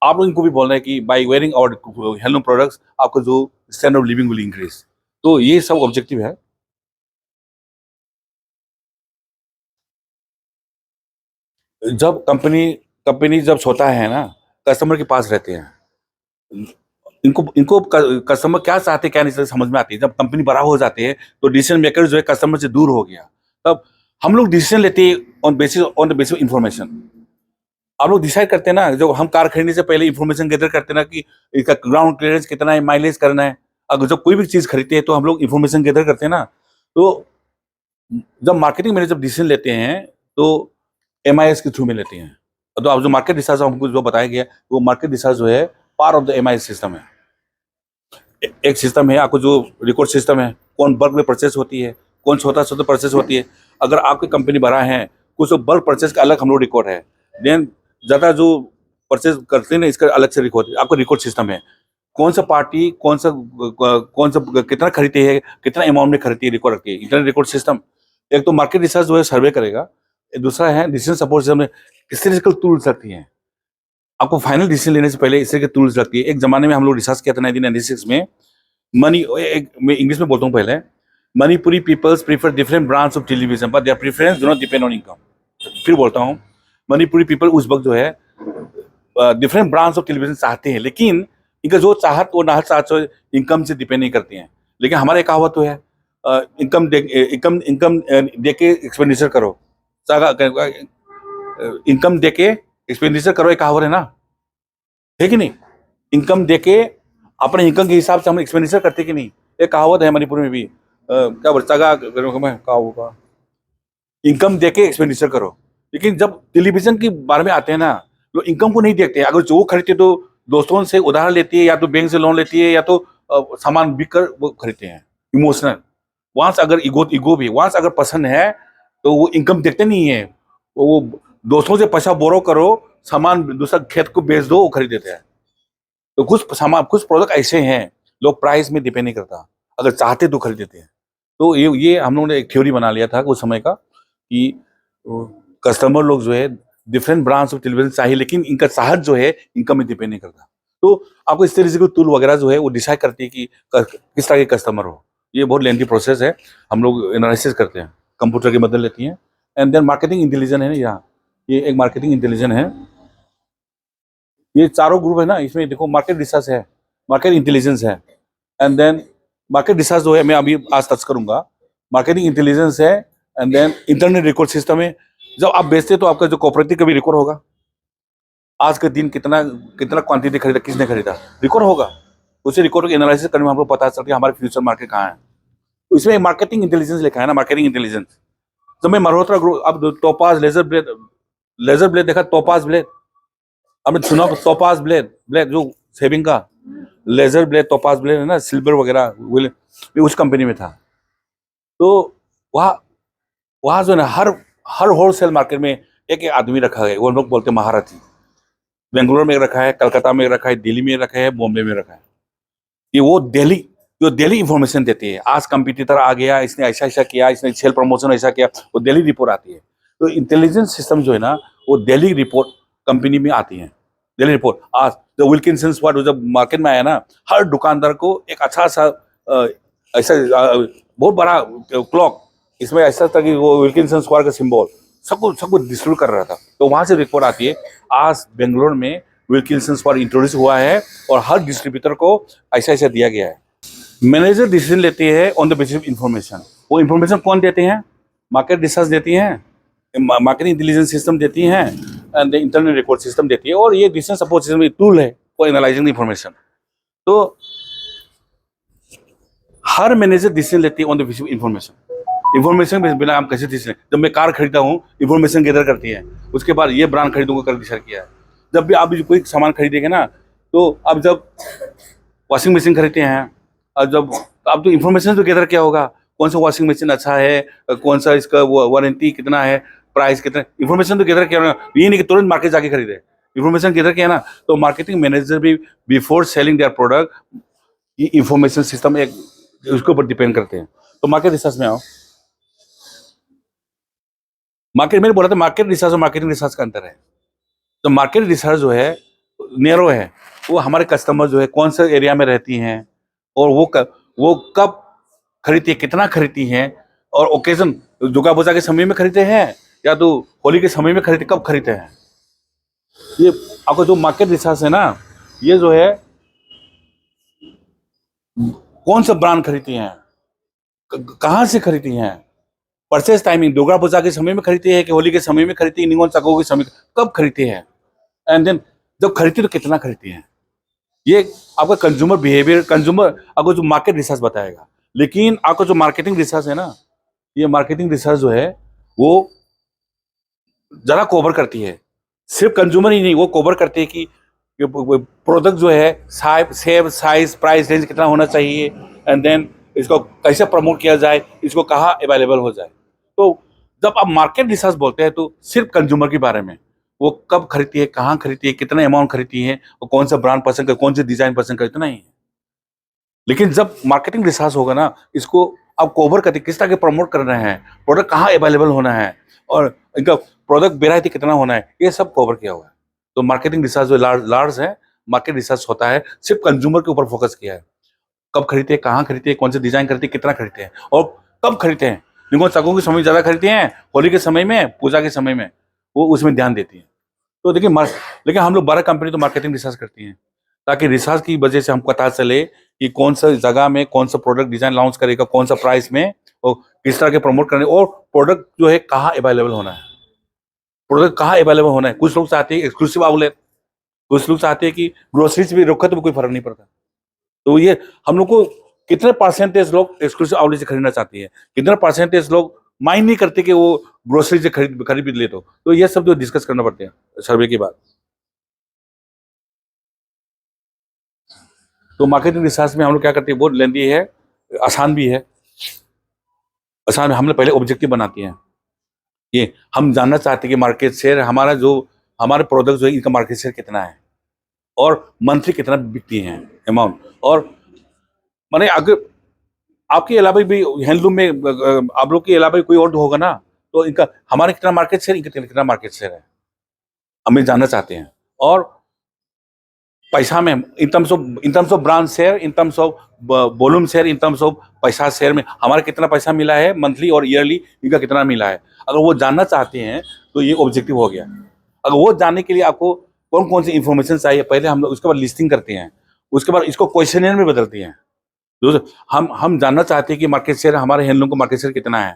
आप लोग इनको भी बोलना है कि बाय वेयरिंग और हैंडलूम प्रोडक्ट्स आपको जो standard of living will increase. तो ये सब ऑब्जेक्टिव है। जब कंपनी जब छोटा है ना, कस्टमर के पास रहते हैं, इनको इनको कस्टमर क्या चाहते क्या नहीं समझ में आती है। जब कंपनी बड़ा हो जाती है तो डिसीजन मेकर जो है कस्टमर से दूर हो गया, तब हम लोग डिसीजन लेते हैं on the basis of information. आप लोग डिसाइड करते हैं ना, जो हम कार खरीदने से पहले इंफॉर्मेशन गैदर करते हैं ना कि इसका ग्राउंड क्लियरेंस कितना है, माइलेज करना है। अगर जब कोई भी चीज खरीदते हैं तो हम लोग इंफॉर्मेशन गैदर करते हैं ना। तो जब मार्केटिंग मैनेजर जब डिसीजन लेते हैं तो MIS के थ्रू में लेते हैं। तो आप जो मार्केट रिसर्च हमको जो बताया गया, वो मार्केट रिसर्च जो है part of the MIS system है। एक सिस्टम है आपको जो रिकॉर्ड सिस्टम है, कौन बल्क में परचेस होती है, कौन छोटा छोटा परचेस होती है। अगर आपकी कंपनी बड़ा है, कुछ बल्क परचेस का अलग हम लोग रिकॉर्ड है, देन ज्यादा जो परचेस करते हैं ना इसका अलग से रिकॉर्ड, आपको रिकॉर्ड सिस्टम है। कौन सा पार्टी कौन सा कितना खरीदती है, कितना अमाउंट में खरीदती है, रिकॉर्ड रखती है, इंटरनेट रिकॉर्ड सिस्टम। एक तो मार्केट रिसर्च जो है सर्वे करेगा, दूसरा है डिसीजन सपोर्ट सिस्टम में स्टैटिस्टिकल टूल्स रखती हैं। आपको फाइनल डिसीजन लेने से पहले इस तरह के टूल्स रखती है। एक जमाने में हम लोग रिसर्च किया था 1996 में, मनी, एक मैं इंग्लिश में बोलता हूँ पहले, Manipuri peoples prefer different brands of television but their preference do not depend on income. फिर बोलता हूँ, मणिपुरी पीपल उस वक्त जो है डिफरेंट ब्रांड्स ऑफ टेलीविजन चाहते हैं, लेकिन इनका जो चाहत वो ना चाहत इनकम से डिपेंड नहीं करती हैं। लेकिन हमारे कहावत तो है इनकम दे के एक्सपेंडिचर करो, इनकम दे के एक्सपेंडिचर करो, एक कहावत है ना, है कि नहीं? इनकम दे के अपने इनकम के हिसाब से हम एक्सपेंडिचर करते कि नहीं, एक कहावत है मणिपुर में भी। क्या बोलता होगा, इनकम दे के एक्सपेंडिचर करो। लेकिन जब टेलीविजन के बारे में आते हैं ना, तो इनकम को नहीं देखते। अगर जो खरीदते तो दोस्तों से उधार लेती है, या तो बैंक से लोन लेती है, या तो सामान बिक कर वो खरीदते हैं। इमोशनल वहां अगर ईगो भी वहां अगर पसंद है तो वो इनकम देखते नहीं है, वो दोस्तों से पैसा बोरो करो, सामान दूसरा खेत को बेच दो, वो खरीद देते हैं। तो कुछ सामान कुछ प्रोडक्ट ऐसे हैं लोग प्राइस में डिपेंड नहीं करता, अगर चाहते तो खरीद देते हैं। तो ये हम लोगों ने एक थ्योरी बना लिया था उस समय का कि कस्टमर लोग जो है डिफरेंट ब्रांड्स ऑफ टेलीविजन चाहिए, लेकिन इनका चाहत जो है इनकम में डिपेंड नहीं करता। तो आपको इस तरीके के टूल वगैरह जो है वो डिसाइड करती है कि किस तरह के कस्टमर हो। ये बहुत लेंथी प्रोसेस है, हम लोग एनालिसिस करते हैं, कंप्यूटर की मदद लेती हैं। एंड देन मार्केटिंग इंटेलिजेंस है ना, यहाँ ये एक मार्केटिंग इंटेलिजेंस है। ये चारों ग्रुप है ना, इसमें देखो मार्केट रिसर्च है, मार्केट इंटेलिजेंस है, एंड देन मार्केट रिसर्च जो है मैं अभी आज टच करूंगा, मार्केटिंग इंटेलिजेंस है, and then internet record system है। जब आप बेचते तो आपका जो कोऑपरेटिव का भी रिकॉर्ड होगा, आज के दिन कितना कितना क्वांटिटी खरीदा, किसने खरीदा, रिकॉर्ड होगा। उसे रिकॉर्ड को एनालिसिस करने में हम लोग पता चलता है हमारे फ्यूचर मार्केट कहाँ है। तो इसमें मार्केटिंग इंटेलिजेंस लिखा है ना, मार्केटिंग इंटेलिजेंस। जब मैं मल्होत्रा ग्रुप, अब टोपाज लेजर ब्लेड देखा, टोपाज ब्लेड आपने सुना, टोपाज ब्लेड जो सेविंग का लेजर ब्लेड, टोपाज ब्लेड है ना, सिल्वर वगैरह उस कंपनी में था। तो वहाँ जो है ना, हर होलसेल मार्केट में एक आदमी रखा है, वो लोग बोलते हैं महारथी। बेंगलोर में रखा है, कलकत्ता में रखा है, दिल्ली में रखा है, बॉम्बे में रखा है। ये वो डेली इंफॉर्मेशन देती है, आज कंपटीटर आ गया, इसने ऐसा ऐसा किया, इसने सेल प्रमोशन ऐसा किया, वो डेली रिपोर्ट आती है। तो इंटेलिजेंस सिस्टम जो है ना, वो डेली रिपोर्ट कंपनी में आती है, डेली रिपोर्ट। आज जो विल्किंसन स्क्वाड जब मार्केट में आया ना, हर दुकानदार को एक अच्छा सा ऐसा बहुत बड़ा क्लॉक, इसमें ऐसा था कि वो विल्किंसन स्क्वाड का सिंबल सबको डिस्ट्रीब्यूट कर रहा था। तो वहां से रिपोर्ट आती है, आज बेंगलोर में विल्किंसन स्क्वाड इंट्रोड्यूस हुआ है और हर डिस्ट्रीब्यूटर को ऐसा ऐसा दिया गया है। मैनेजर डिसीजन लेती है on the basis of information. वो इंफॉर्मेशन कौन देते हैं? मार्केट रिसर्च देती हैं, मार्केटिंग इंटेलिजेंस सिस्टम देती हैं, एंड इंटरनेट रिकॉर्ड सिस्टम देती है, और ये डिसीजन सपोर्ट सिस्टम टूल है फॉर एनालाइजिंग इंफॉर्मेशन। तो हर मैनेजर डिसीजन लेती है on the basis of information. Information के बिना हम कैसे डिसीजन, जब मैं कार खरीदता हूँ इंफॉर्मेशन गैदर करती है, उसके बाद ये ब्रांड खरीदूंगा कर डिसाइड किया है। जब भी आप कोई सामान खरीदेंगे ना, तो अब जब वॉशिंग मशीन खरीदते हैं, और जब अब तो इन्फॉर्मेशन तो गैदर क्या होगा, कौन सा वॉशिंग मशीन अच्छा है, कौन सा इसका वारंटी कितना है, प्राइस कितना, इन्फॉर्मेशन तो गैदर किया होगा। ये नहीं कि तुरंत मार्केट जाके खरीदे, इन्फॉर्मेशन गैदर किया ना। तो मार्केटिंग मैनेजर भी बिफोर सेलिंग देयर प्रोडक्ट, ये इन्फॉर्मेशन सिस्टम एक उसके ऊपर डिपेंड करते हैं। तो मार्केट रिसर्च में आओ, मार्केट मैंने बोला था मार्केट रिसर्च और मार्केटिंग रिसर्च का अंतर है। तो मार्केट रिसर्च जो है नैरो है, वो हमारे कस्टमर जो है कौन से एरिया में रहती हैं, और वो कब खरीदती है, कितना खरीदती हैं, और ओकेजन दुर्गा पूजा के समय में खरीदते हैं या तो होली के समय में खरीदते, कब खरीदते हैं। ये आपको जो मार्केट रिसर्च है ना, ये जो है कौन सा ब्रांड खरीदती हैं, कहाँ से खरीदती हैं, परचेज टाइमिंग दुर्गा पूजा के समय में खरीदती है कि होली के समय में खरीदती है, निगोन चको के समय कब खरीदती है, एंड देन जब खरीदती तो कितना खरीदती है। ये आपका कंज्यूमर बिहेवियर, कंज्यूमर आपको जो मार्केट रिसर्च बताएगा। लेकिन आपका जो मार्केटिंग रिसर्च है ना, ये मार्केटिंग रिसर्च जो है वो जरा कवर करती है, सिर्फ कंज्यूमर ही नहीं, वो कवर करती है कि प्रोडक्ट जो है सेव साइज प्राइस रेंज कितना होना चाहिए, एंड देन इसको कैसे प्रमोट किया जाए, इसको कहाँ अवेलेबल हो जाए। तो जब आप मार्केट रिसर्च बोलते हैं तो सिर्फ कंज्यूमर के बारे में, वो कब खरीदती है, कहाँ खरीदती है, कितना अमाउंट खरीदती है, और कौन सा ब्रांड पसंद कर, कौन सा डिजाइन पसंद कर, इतना ही है। लेकिन जब मार्केटिंग रिसर्च होगा ना, इसको आप कवर करते किस तरह के प्रमोट करना है, प्रोडक्ट कहाँ अवेलेबल होना है, और इनका प्रोडक्ट वेराइटी कितना होना है, ये सब कवर किया हुआ है। तो मार्केटिंग रिसर्च जो लार्ज है, मार्केट रिसर्च होता है सिर्फ कंज्यूमर के ऊपर फोकस किया है, कब खरीदते हैं, कहाँ खरीदते हैं, कौन से डिजाइन खरीदते हैं, कितना खरीदते हैं, और कब खरीदते हैं, निगोत्सकों के समय ज़्यादा खरीदते हैं, होली के समय में, पूजा के समय में वो उसमें ध्यान देती हैं। तो देखिए लेकिन हम लोग 12 कंपनी तो मार्केटिंग रिसर्च करती हैं, ताकि रिसर्च की वजह से हमको पता चले कि कौन सा जगह में कौन सा प्रोडक्ट डिजाइन लॉन्च करेगा, कौन सा प्राइस में, और किस तरह के प्रमोट करने, और प्रोडक्ट जो है कहाँ अवेलेबल होना है, प्रोडक्ट कहाँ अवेलेबल होना है। कुछ लोग चाहते हैं एक्सक्लूसिव आउटलेट, कुछ लोग चाहते हैं कि ग्रोसरीज भी रखो तो कोई फर्क नहीं पड़ता। तो ये हम लोग को कितने परसेंटेज लोग एक्सक्लूसिव आउटलेट से खरीदना चाहती है, कितने परसेंटेज लोग माइंड नहीं करते कि वो ग्रोसरी से खरीद भी ले। तो ये सब जो डिस्कस करना पड़ते हैं सर्वे के बाद। तो मार्केटिंग रिसर्च में हम लोग क्या करते हैं, बहुत लेंदी है, आसान भी है। आसान में हम लोग पहले ऑब्जेक्टिव बनाती हैं, ये हम जानना चाहते हैं कि मार्केट शेयर हमारा जो, हमारे प्रोडक्ट जो है इनका मार्केट शेयर कितना है, और मंथली कितना बिकती हैं अमाउंट। और माने अगर आपके अलावा भी हैंडलूम में आप लोग के अलावा कोई और होगा ना, तो इनका हमारा कितना मार्केट शेयर, इनका कितना मार्केट शेयर है, हमें जानना चाहते हैं। और पैसा में in terms of branch share, in terms of volume share, in terms of पैसा शेयर में हमारा कितना पैसा मिला है मंथली और ईयरली, इनका कितना मिला है। अगर वो जानना चाहते हैं तो ये ऑब्जेक्टिव हो गया। अगर वो जानने के लिए आपको कौन कौन सी इंफॉर्मेशन चाहिए, पहले हम लोग उसके बाद लिस्टिंग करते हैं, उसके बाद इसको क्वेश्चनियर में बदलते हैं। जो हम जानना चाहते हैं कि मार्केट शेयर, हमारे हैंडलूम का मार्केट शेयर कितना है,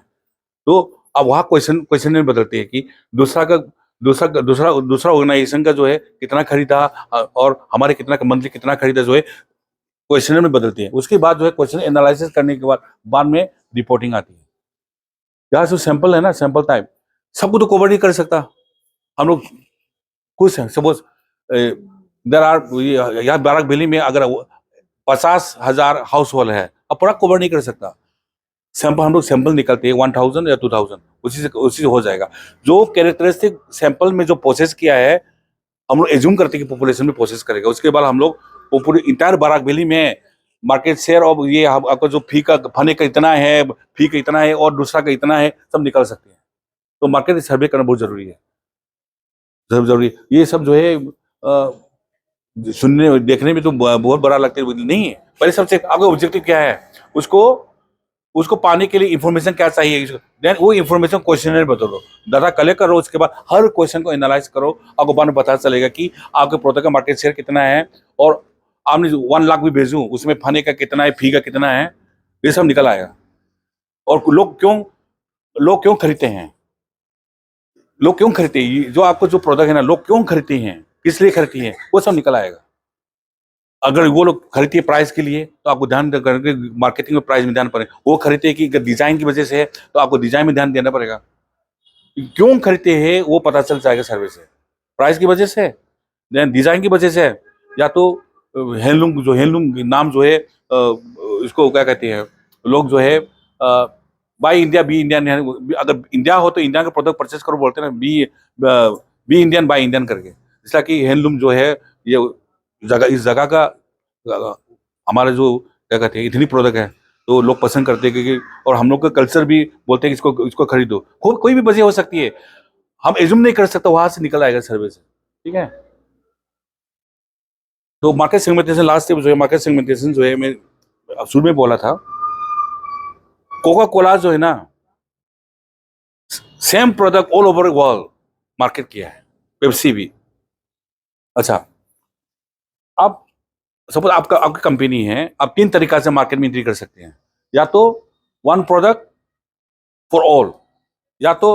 तो अब वहाँ क्वेश्चन में बदलते हैं कि दूसरा का दूसरा ऑर्गेनाइजेशन का जो है कितना खरीदा, और हमारे कितना मंथली कितना खरीदा, जो है क्वेश्चन में बदलते हैं। उसके बाद जो है क्वेश्चन एनालिसिस करने के बाद में रिपोर्टिंग आती है। यहाँ जो सैंपल है ना, सैंपल टाइप सबको तो कवर नहीं कर सकता हम लोग। कुछ है सपोज देर आर, यहाँ बाराकबेली में अगर 50,000 हाउस होल्ड है, अब पूरा कवर नहीं कर सकता। सैंपल हम लोग सैंपल निकलते हैं 1000 या 2000, उसी से हो जाएगा। जो कैरेक्टरिस्टिक सैंपल में जो प्रोसेस किया है, हम लोग एज्यूम करते हैं कि पॉपुलेशन में प्रोसेस करेगा। उसके बाद हम लोग वो पूरी इंटायर बाराकबेली में मार्केट शेयर, और ये आपका जो फने का इतना है, फी का इतना है, और दूसरा का इतना है, सब निकल सकते हैं। तो मार्केट सर्वे करना बहुत जरूरी है, सब जरूरी। ये सब जो है सुनने देखने में तो बहुत बड़ा लगता है, नहीं है। पहले सबसे आपका ऑब्जेक्टिव क्या है, उसको उसको पाने के लिए इंफॉर्मेशन क्या चाहिए, देन वो इंफॉर्मेशन क्वेश्चनर में बदलो, डाटा कलेक्ट करो। उसके बाद हर क्वेश्चन को एनालाइज करो, आपको बाद में पता चलेगा कि आपके प्रोडक्ट का मार्केट शेयर कितना है, और आपने 1 लाख भी भेजूं उसमें फने का कितना है, फी का कितना है, ये सब निकल आएगा। और लोग क्यों खरीदते हैं, लोग क्यों खरीदते हैं, जो आपको जो प्रोडक्ट है ना, लोग क्यों खरीदते हैं, किस लिए खरीदते हैं, वो सब निकल आएगा। अगर वो लोग खरीदते हैं प्राइस के लिए, तो आपको ध्यान करके मार्केटिंग में प्राइस में ध्यान पड़ेगा। वो खरीदते हैं कि डिजाइन की वजह से है, तो आपको डिजाइन में ध्यान देना पड़ेगा। क्यों खरीदते हैं वो पता चल जाएगा सर्वे से। प्राइस की वजह से, देन डिजाइन की वजह से, या तो हैंडलूम नाम जो है इसको क्या कहते हैं लोग, जो है बाई इंडिया बी इंडियन। अगर इंडिया हो तो इंडिया का प्रोडक्ट परचेस करो बोलते हैं ना, बी इंडियन बाई इंडियन करके। इसलिए कि हैंडलूम जो है, ये इस जगह का हमारा जो क्या कहते हैं इतनी प्रोडक्ट है, तो लोग पसंद करते हैं, क्योंकि और हम लोग का कल्चर भी बोलते हैं कि इसको खरीदो। कोई भी वजह हो सकती है, हम एज्यूम नहीं कर सकते, वहां से निकल आएगा सर्वे से। ठीक है। तो मार्केट सेगमेंटेशन, लास्ट स्टेप जो है मार्केट सेगमेंटेशन जो है, मैं शुरू में बोला था, कोका कोला जो है ना, same product all over world market किया है, पेप्सी भी। अच्छा, अब सपोज आपकी कंपनी है, आप 3 तरीका से मार्केट में एंट्री कर सकते हैं। या तो 1 प्रोडक्ट फॉर ऑल, या तो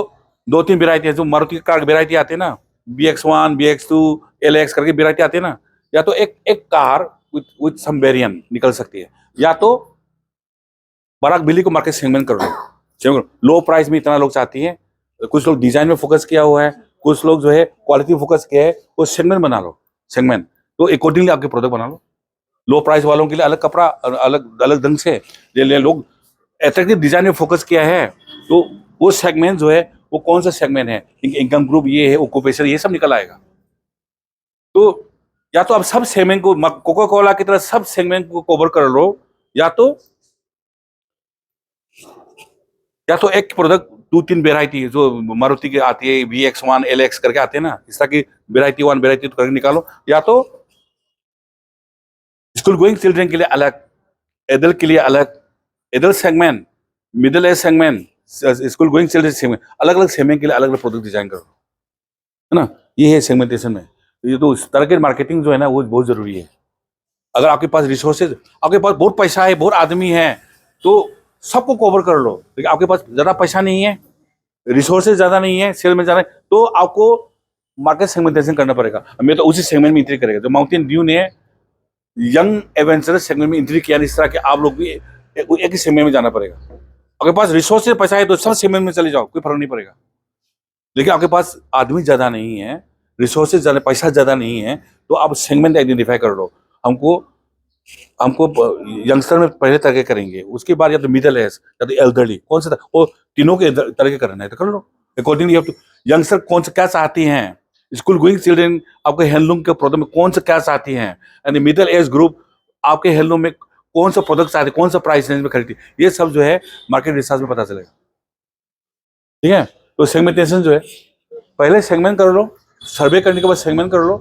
2-3 वेरायटी है, जो मारुति कार वेरायटी आते हैं ना, BX1 BX2 LX करके वेरायटी आते हैं ना। या तो एक कार विथ सम वेरिएंट निकल सकती है। या तो बाराकबेली को मार्केट सेगमेंट कर लो, लो प्राइस में इतना लोग चाहती हैं, कुछ लोग डिजाइन में फोकस किया हुआ है, कुछ लोग जो है क्वालिटी फोकस किया है, वो सेगमेंट बना लो, सेगमेंट। तो अकॉर्डिंगली आपके प्रोडक्ट बना लो। लो प्राइस वालों के लिए अलग कपड़ा, अलग अलग ढंग से ले लोग अट्रैक्टिव डिजाइन में फोकस किया है, तो वो सेगमेंट जो है वो कौन सा सेगमेंट है, इनकम ग्रुप ये है, ऑक्यूपेशन, ये सब निकल आएगा। तो या तो आप सब सेगमेंट को, कोका कोला की तरह सब सेगमेंट को कवर कर लो, या तो एक प्रोडक्ट 2-3 वेरायटी जो मारुति की आती है, VX1 LX करके आते हैं ना, इस तरह की वेरायटी 1 वेरायटी करके निकालो। या तो स्कूल गोइंग चिल्ड्रन के लिए अलग, एडल्ट के लिए अलग, adult segment, middle age segment, school going children segment, अलग अलग सेगमेंट के लिए अलग अलग प्रोडक्ट डिजाइन करो, है ना। ये है सेगमेंटेशन में। ये तो टारगेट मार्केटिंग जो है ना वो बहुत जरूरी है। अगर आपके पास रिसोर्सेज, आपके पास बहुत पैसा है, बहुत आदमी है, तो सबको कवर कर लो। लेकिन आपके पास ज्यादा पैसा नहीं है, रिसोर्सेज ज्यादा नहीं है, सेल में ज्यादा है, तो आपको मार्केट सेगमेंटेशन करना पड़ेगा। मैं तो उसी सेगमेंट में एंट्री करेगा। जो माउंटेन ड्यू ने यंग एडवेंचरस सेगमेंट में एंट्री किया, इस तरह के आप लोग भी एक ही सेगमेंट में जाना पड़ेगा। आपके पास रिसोर्सेज पैसा है तो सब सेगमेंट में चले जाओ, कोई फर्क नहीं पड़ेगा। लेकिन आपके पास आदमी ज्यादा नहीं है, रिसोर्सेज ज्यादा, पैसा ज्यादा नहीं है, तो आप सेगमेंट आइडेंटिफाई कर लो। हमको हमको यंगस्टर में पहले तरह करेंगे, उसके बाद या तो मिडिल एज या तो एल्डरली, कौन सा वो तीनों के तरह करना है तो कर लो अकॉर्डिंगली। यंगस्टर कौन सा क्या चाहती हैं, स्कूल गोइंग चिल्ड्रन आपके हैंडलूम के प्रोडक्ट में कौन सा क्या चाहती हैं, एंड मिडिल एज ग्रुप आपके हैंडलूम में कौन सा प्रोडक्ट चाहते हैं, कौन सा प्राइस रेंज में खरीदती, ये सब जो है मार्केट रिसर्च में पता चलेगा। ठीक है, तो सेगमेंटेशन जो है पहले सेगमेंट कर लो, सर्वे करने के बाद सेगमेंट कर लो।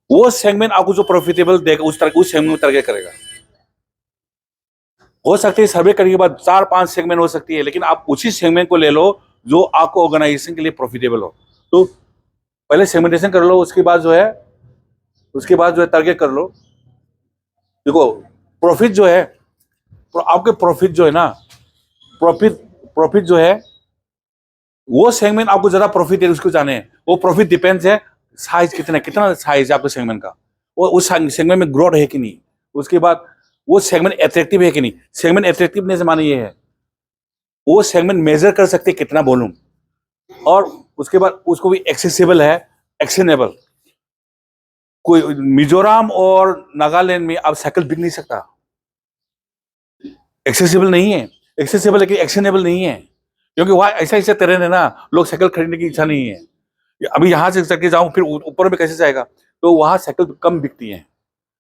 वो सेगमेंट आपको जो प्रॉफिटेबल देगा उस सेगमेंट में टारगेट करेगा। हो सकती है सर्वे करने के बाद 4-5 सेगमेंट हो सकती है, लेकिन आप उसी सेगमेंट को ले लो जो आपको ऑर्गेनाइजेशन के लिए प्रॉफिटेबल हो। तो पहले सेगमेंटेशन कर लो, उसके बाद जो है टारगेट कर लो। देखो प्रॉफिट जो है, आपके प्रॉफिट जो है ना, प्रॉफिट जो है वो सेगमेंट आपको ज्यादा प्रॉफिट है उसको जाने, वो प्रॉफिट डिपेंड्स है साइज कितना साइज है आपके सेगमेंट का, वो उस सेगमेंट में ग्रोथ है कि नहीं, उसके बाद वो सेगमेंट एट्रैक्टिव है कि नहीं। सेगमेंट एट्रैक्टिवनेस माने ये है वो सेगमेंट मेजर कर सकते हैं कितना वॉल्यूम, और उसके बाद उसको भी एक्सेसिबल है, एक्शनेबल। कोई मिजोरम और नागालैंड में आप साइकिल बिक नहीं सकता, एक्सेसिबल नहीं है, एक्सेसिबल लेकिन एक्शनेबल नहीं है, क्योंकि वहां ऐसा ऐसा टेरेन है ना, लोग साइकिल खरीदने की इच्छा नहीं है। अभी यहां से चल के जाऊं फिर ऊपर में कैसे जाएगा, तो वहां साइकिल कम बिकती है,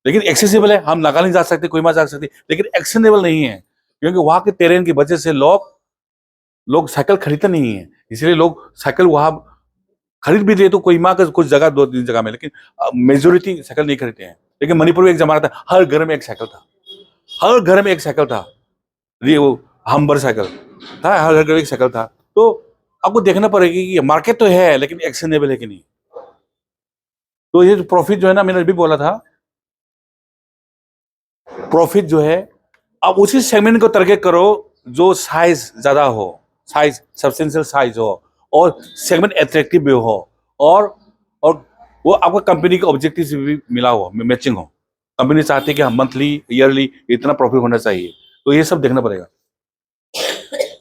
लेकिन एक्सेसिबल है, हम नागालैंड जा सकते, कोहिमा जा सकते, लेकिन एक्शनेबल नहीं है, क्योंकि वहां के टेरेन की वजह से लोग साइकिल खरीदते नहीं है। इसलिए लोग साइकिल वहां खरीद भी रहे तो कोहिमा का कुछ जगह 2-3 जगह में, लेकिन मेजोरिटी साइकिल नहीं खरीदते हैं। लेकिन मणिपुर में एक जमाना था हर घर में एक साइकिल था, हर घर में एक साइकिल था, वो हम्बर साइकिल था, हर घर में एक साइकिल था। तो आपको देखना पड़ेगा कि मार्केट तो है लेकिन एक्शनेबल है कि नहीं। तो ये प्रॉफिट जो है ना, मैंने अभी बोला था, प्रॉफिट जो है आप उसी सेगमेंट को टारगेट करो जो साइज ज्यादा हो, साइज सब्सटेंशियल साइज हो, और सेगमेंट एट्रैक्टिव भी हो, और वो आपको कंपनी के ऑब्जेक्टिव से भी मिला हो, मैचिंग हो। कंपनी चाहती है कि हम मंथली ईयरली इतना प्रॉफिट होना चाहिए, तो ये सब देखना पड़ेगा।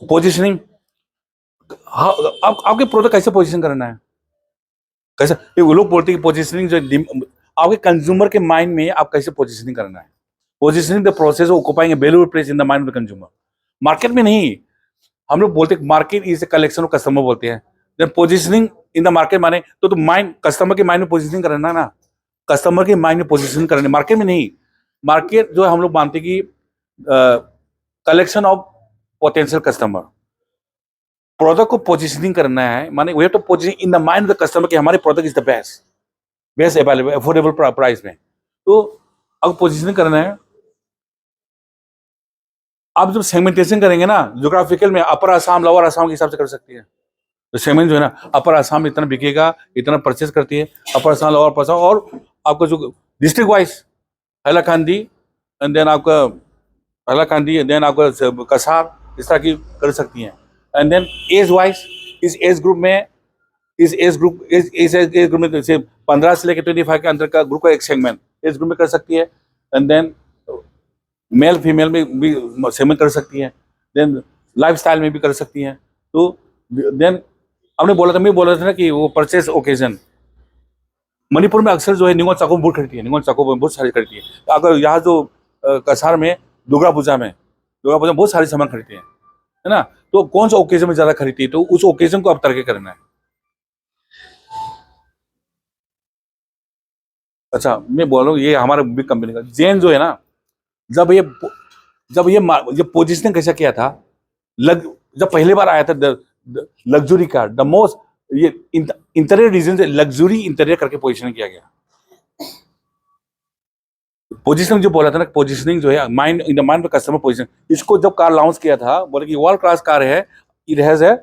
पोजिशनिंग, हाँ, आपके प्रोडक्ट कैसे पोजिशन करना है, कैसे, वो लोग बोलते हैं कि पोजिशनिंग जो आपके कंज्यूमर के माइंड में आप कैसे पोजिशनिंग करना है। Positioning the process of occupying A valuable place in the mind of the consumer. Market में नहीं, हम लोग बोलते हैं market is a collection of customer बोलते हैं, जब पोजिशनिंग इन द मार्केट माने तो माइंड, कस्टमर के माइंड में पोजिशनिंग करना ना, कस्टमर के माइंड में पोजिशनिंग करना, मार्केट में नहीं। मार्केट जो हम लोग मानते हैं कि collection of potential customer, product को पोजिशनिंग करना है माने we have to position in the mind of the customer कि हमारे product is the best available affordable price में। तो अब पोजिशनिंग करना है, आप जब सेगमेंटेशन करेंगे ना ज्योग्राफिकल में, अपर आसाम लोअर आसाम के हिसाब से कर सकती है। तो सेगमेंट जो है ना, अपर आसाम इतना बिकेगा, इतना परचेज करती है, अपर आसाम लोअर आसाम, और आपका जो district wise Hailakandi, and then आपका हैलाकांदी, देन आपका कसार, इस तरह की कर सकती हैं। एंड देन एज वाइज, इस एज ग्रुप में जैसे 15 से लेकर 25 के अंदर का ग्रुप का एक सेगमेंट एज ग्रुप में कर सकती है। एंड देन मेल फीमेल में भी सेगमेंट कर सकती है, देन लाइफस्टाइल में भी कर सकती हैं। तो देन मैं बोला था ना कि वो परचेस ओकेजन, मणिपुर में अक्सर जो है निगोन चाको बहुत खरीदती है, निगोन चाको बहुत सारी खरीदती है। तो अगर यहाँ जो कसार में दुर्गा पूजा में बहुत सारे सामान खरीदते हैं, है ना, तो कौन सा ओकेजन में ज्यादा खरीदती है, तो उस ओकेजन को आप टारगेट करना है। अच्छा, मैं बोल रहा हूँ ये हमारा बिग कंपनी का जेन जो है ना, जब ये पोजिशनिंग कैसा किया था, जब पहली बार आया था लग्जरी कार, द मोस्ट, ये इंटीरियर डिजाइन से लग्जरी इंटीरियर करके पोजिशन किया गया। पोजीशनिंग जो बोला था ना, पोजीशनिंग जो है mind in the mind of customer position, इसको जब कार लॉन्च किया था बोले कि वर्ल्ड क्लास कार है, it has a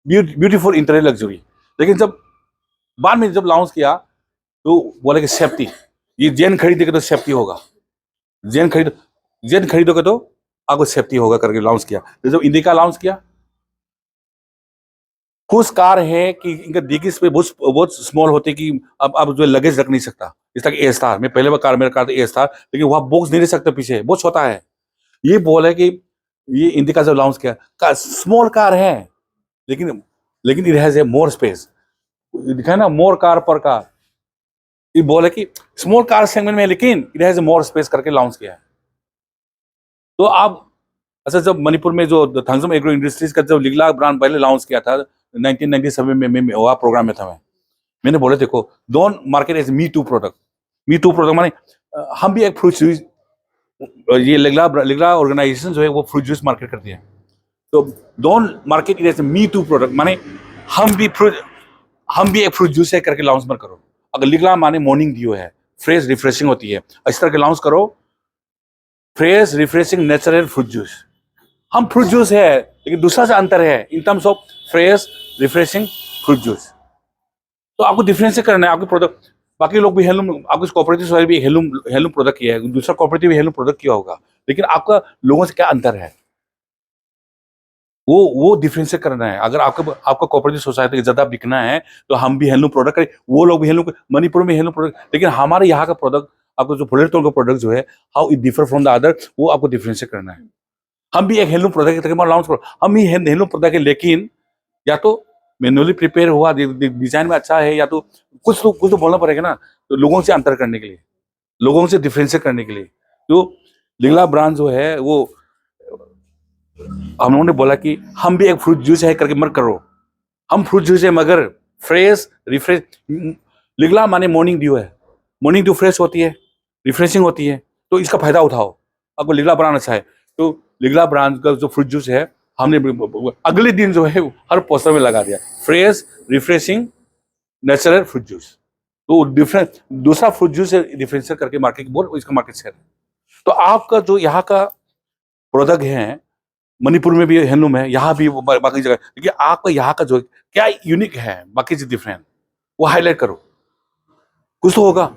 beautiful interior luxury, लेकिन जब बाद में जब लॉन्च किया तो बोले कि सेफ्टी, ये जेन खरीदेगा तो सेफ्टी होगा, जेन खरीदोगे तो आपको सेफ्टी होगा करके लॉन्च किया। तो जब इंडिका लॉन्च किया, कुछ कार है कि इनका डिग्गी पे बहुत स्मॉल होते कि अब जो लगेज रख नहीं सकता, इस तरह ए स्टार, मैं पहले मेरा कार ए स्टार, लेकिन वहाँ बॉक्स नहीं रख सकते, पीछे बहुत छोटा है। ये बोल है कि ये इंडिका जब लॉन्च किया, स्मॉल कार है लेकिन it has a more space, दिखा ना, मोर कार पर कार, ये बोले कि स्मॉल कार सेगमेंट में लेकिन it has a more space करके लॉन्च किया है। तो आप अच्छा, जब मणिपुर में जो थांगसम एग्रो इंडस्ट्रीज का जब लिगला ब्रांड पहले लॉन्च किया था 1997 में वहाँ प्रोग्राम में था, मैंने बोले देखो don't market as me too product माने हम भी एक फ्रूट जूस, ये लिगला ऑर्गेनाइजेशन जो है वो फ्रूट जूस मार्केट करती है, तो don't market it as me too product माने हम भी एक फ्रूट जूस है करके लॉन्च मत करो। अगर लिगला माने मॉर्निंग ड्यू है, फ्रेश रिफ्रेशिंग होती है, इस तरह के लॉन्च करो, fresh refreshing natural fruit juice. हम फ्रूट जूस है लेकिन दूसरा से अंतर है in terms of fresh refreshing fruit juice. तो आपको डिफरेंशिएट करना है आपके प्रोडक्ट। बाकी लोग भी हेलूम, आपको कोऑपरेटिव वाले भी हेलूम प्रोडक्ट किया है, दूसरा कोऑपरेटिव भी हेलूम प्रोडक्ट किया होगा, लेकिन आपका लोगों से क्या अंतर है वो डिफरेंशिएट करना है। अगर आपका कोऑपरेटिव सोसाइटी ज्यादा बिकना है तो हम भी हेलूम प्रोडक्ट करें, वो लोग भी हेलूम, मणिपुर में हेलूम प्रोडक्ट, लेकिन हमारे यहाँ का प्रोडक्ट, आपको जो फुलेरतोल का प्रोडक्ट जो है, how it differ from the other, वो आपको डिफरेंशिएट करना है। हम भी एक हेलूम प्रोडक्ट लॉन्च करो, हम ही हेलूम प्रोडक्ट है, लेकिन या तो मैनुअली प्रिपेयर हुआ, डिजाइन में अच्छा है, या तो कुछ तो बोलना पड़ेगा ना, तो लोगों से अंतर करने के लिए, लोगों से डिफरेंशिएट करने के लिए। तो लिगला ब्रांड जो है वो हम लोगों ने बोला कि हम भी एक फ्रूट जूस है करके मत करो, हम फ्रूट जूस है मगर फ्रेश रिफ्रेश। लिगला माने मॉर्निंग ड्यू है, मॉर्निंग ड्यू फ्रेश होती है, रिफ्रेशिंग होती है, तो इसका फायदा उठाओ। आपको लिगला ब्रांड अच्छा है तो लिगला ब्रांड का जो फ्रूट जूस है हमने अगले दिन जो है हर पोस्टर में लगा दिया, fresh refreshing natural fruit juice. तो डिफरेंस दूसरा फ्रूट जूस है, डिफरेंशिएट करके मार्केट बोल, इसका मार्केट शेयर है। तो आपका जो यहाँ का प्रोडक्ट है, मणिपुर में भी हैंडलूम है, यहाँ भी बाकी जगह, लेकिन आपका यहाँ का जो क्या यूनिक है बाकी से डिफरेंट, वो हाईलाइट करो। कुछ तो होगा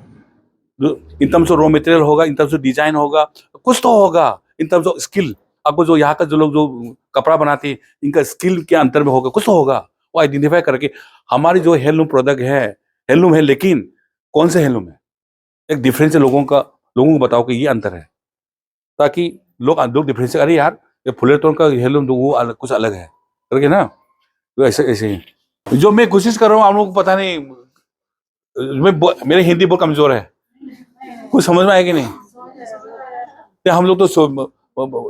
in terms of raw material, होगा इन टर्म्स ऑफ डिजाइन, होगा कुछ तो होगा इन टर्म्स ऑफ स्किल। आपको जो यहाँ का जो लोग जो कपड़ा बनाते हैं इनका स्किल के अंतर में होगा, कुछ तो होगा, वो आइडेंटिफाई करके हमारी जो हैंडलूम प्रोडक्ट है, हैंडलूम है लेकिन कौन से हैंडलूम है, एक डिफरेंस लोगों को बताओ कि ये अंतर है, ताकि लोग डिफरेंस, अरे यार ये फुलेरतोल का हैंडलूम तो वो कुछ अलग है करके ना। तो ऐसे ही जो मैं कोशिश कर रहा हूँ, आप लोगों को पता नहीं, मेरी हिंदी बहुत कमजोर है, कुछ समझ में आएगी नहीं। तो हम लोग तो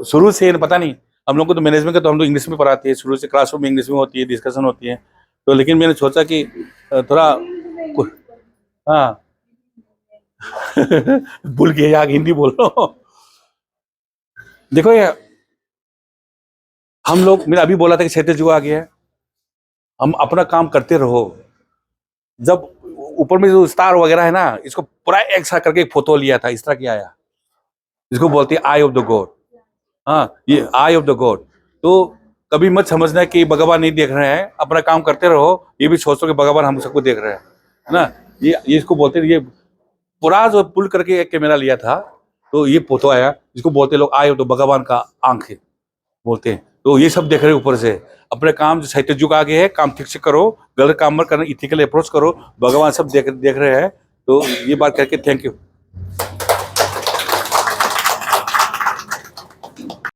शुरू से पता नहीं, हम लोग को तो मैनेजमेंट का तो हम लोग इंग्लिश में पढ़ाते हैं, शुरू से क्लासरूम में इंग्लिश में होती है, डिस्कशन होती है, तो लेकिन मैंने सोचा कि थोड़ा हाँ भूल गया यार, हिंदी बोल रहा हूँ। देखो ये हम लोग, मैंने अभी बोला था कि क्षैतिज युग आ गया है, हम अपना काम करते रहो। जब ऊपर में जो स्टार वगैरह है ना, इसको पूरा एक साथ करके एक फोटो लिया था, इस तरह किया आया, इसको बोलते हैं आई ऑफ द गॉड। हाँ, ये आई ऑफ द गॉड। तो कभी मत समझना कि भगवान नहीं देख रहे हैं, अपना काम करते रहो, ये भी सोचो कि भगवान हम सबको देख रहे हैं, है ना। ये इसको बोलते हैं, ये पूरा जो पुल करके एक कैमरा लिया था, तो ये फोटो आया, जिसको बोलते लोग आई ऑफ द भगवान का आंख है बोलते हैं। तो ये सब देख रहे हैं ऊपर से, अपने काम जो साहित्य युग आगे है, काम ठीक से करो, गलत काम मत करना, इथिकल अप्रोच करो, भगवान सब देख रहे हैं। तो ये बात करके थैंक यू।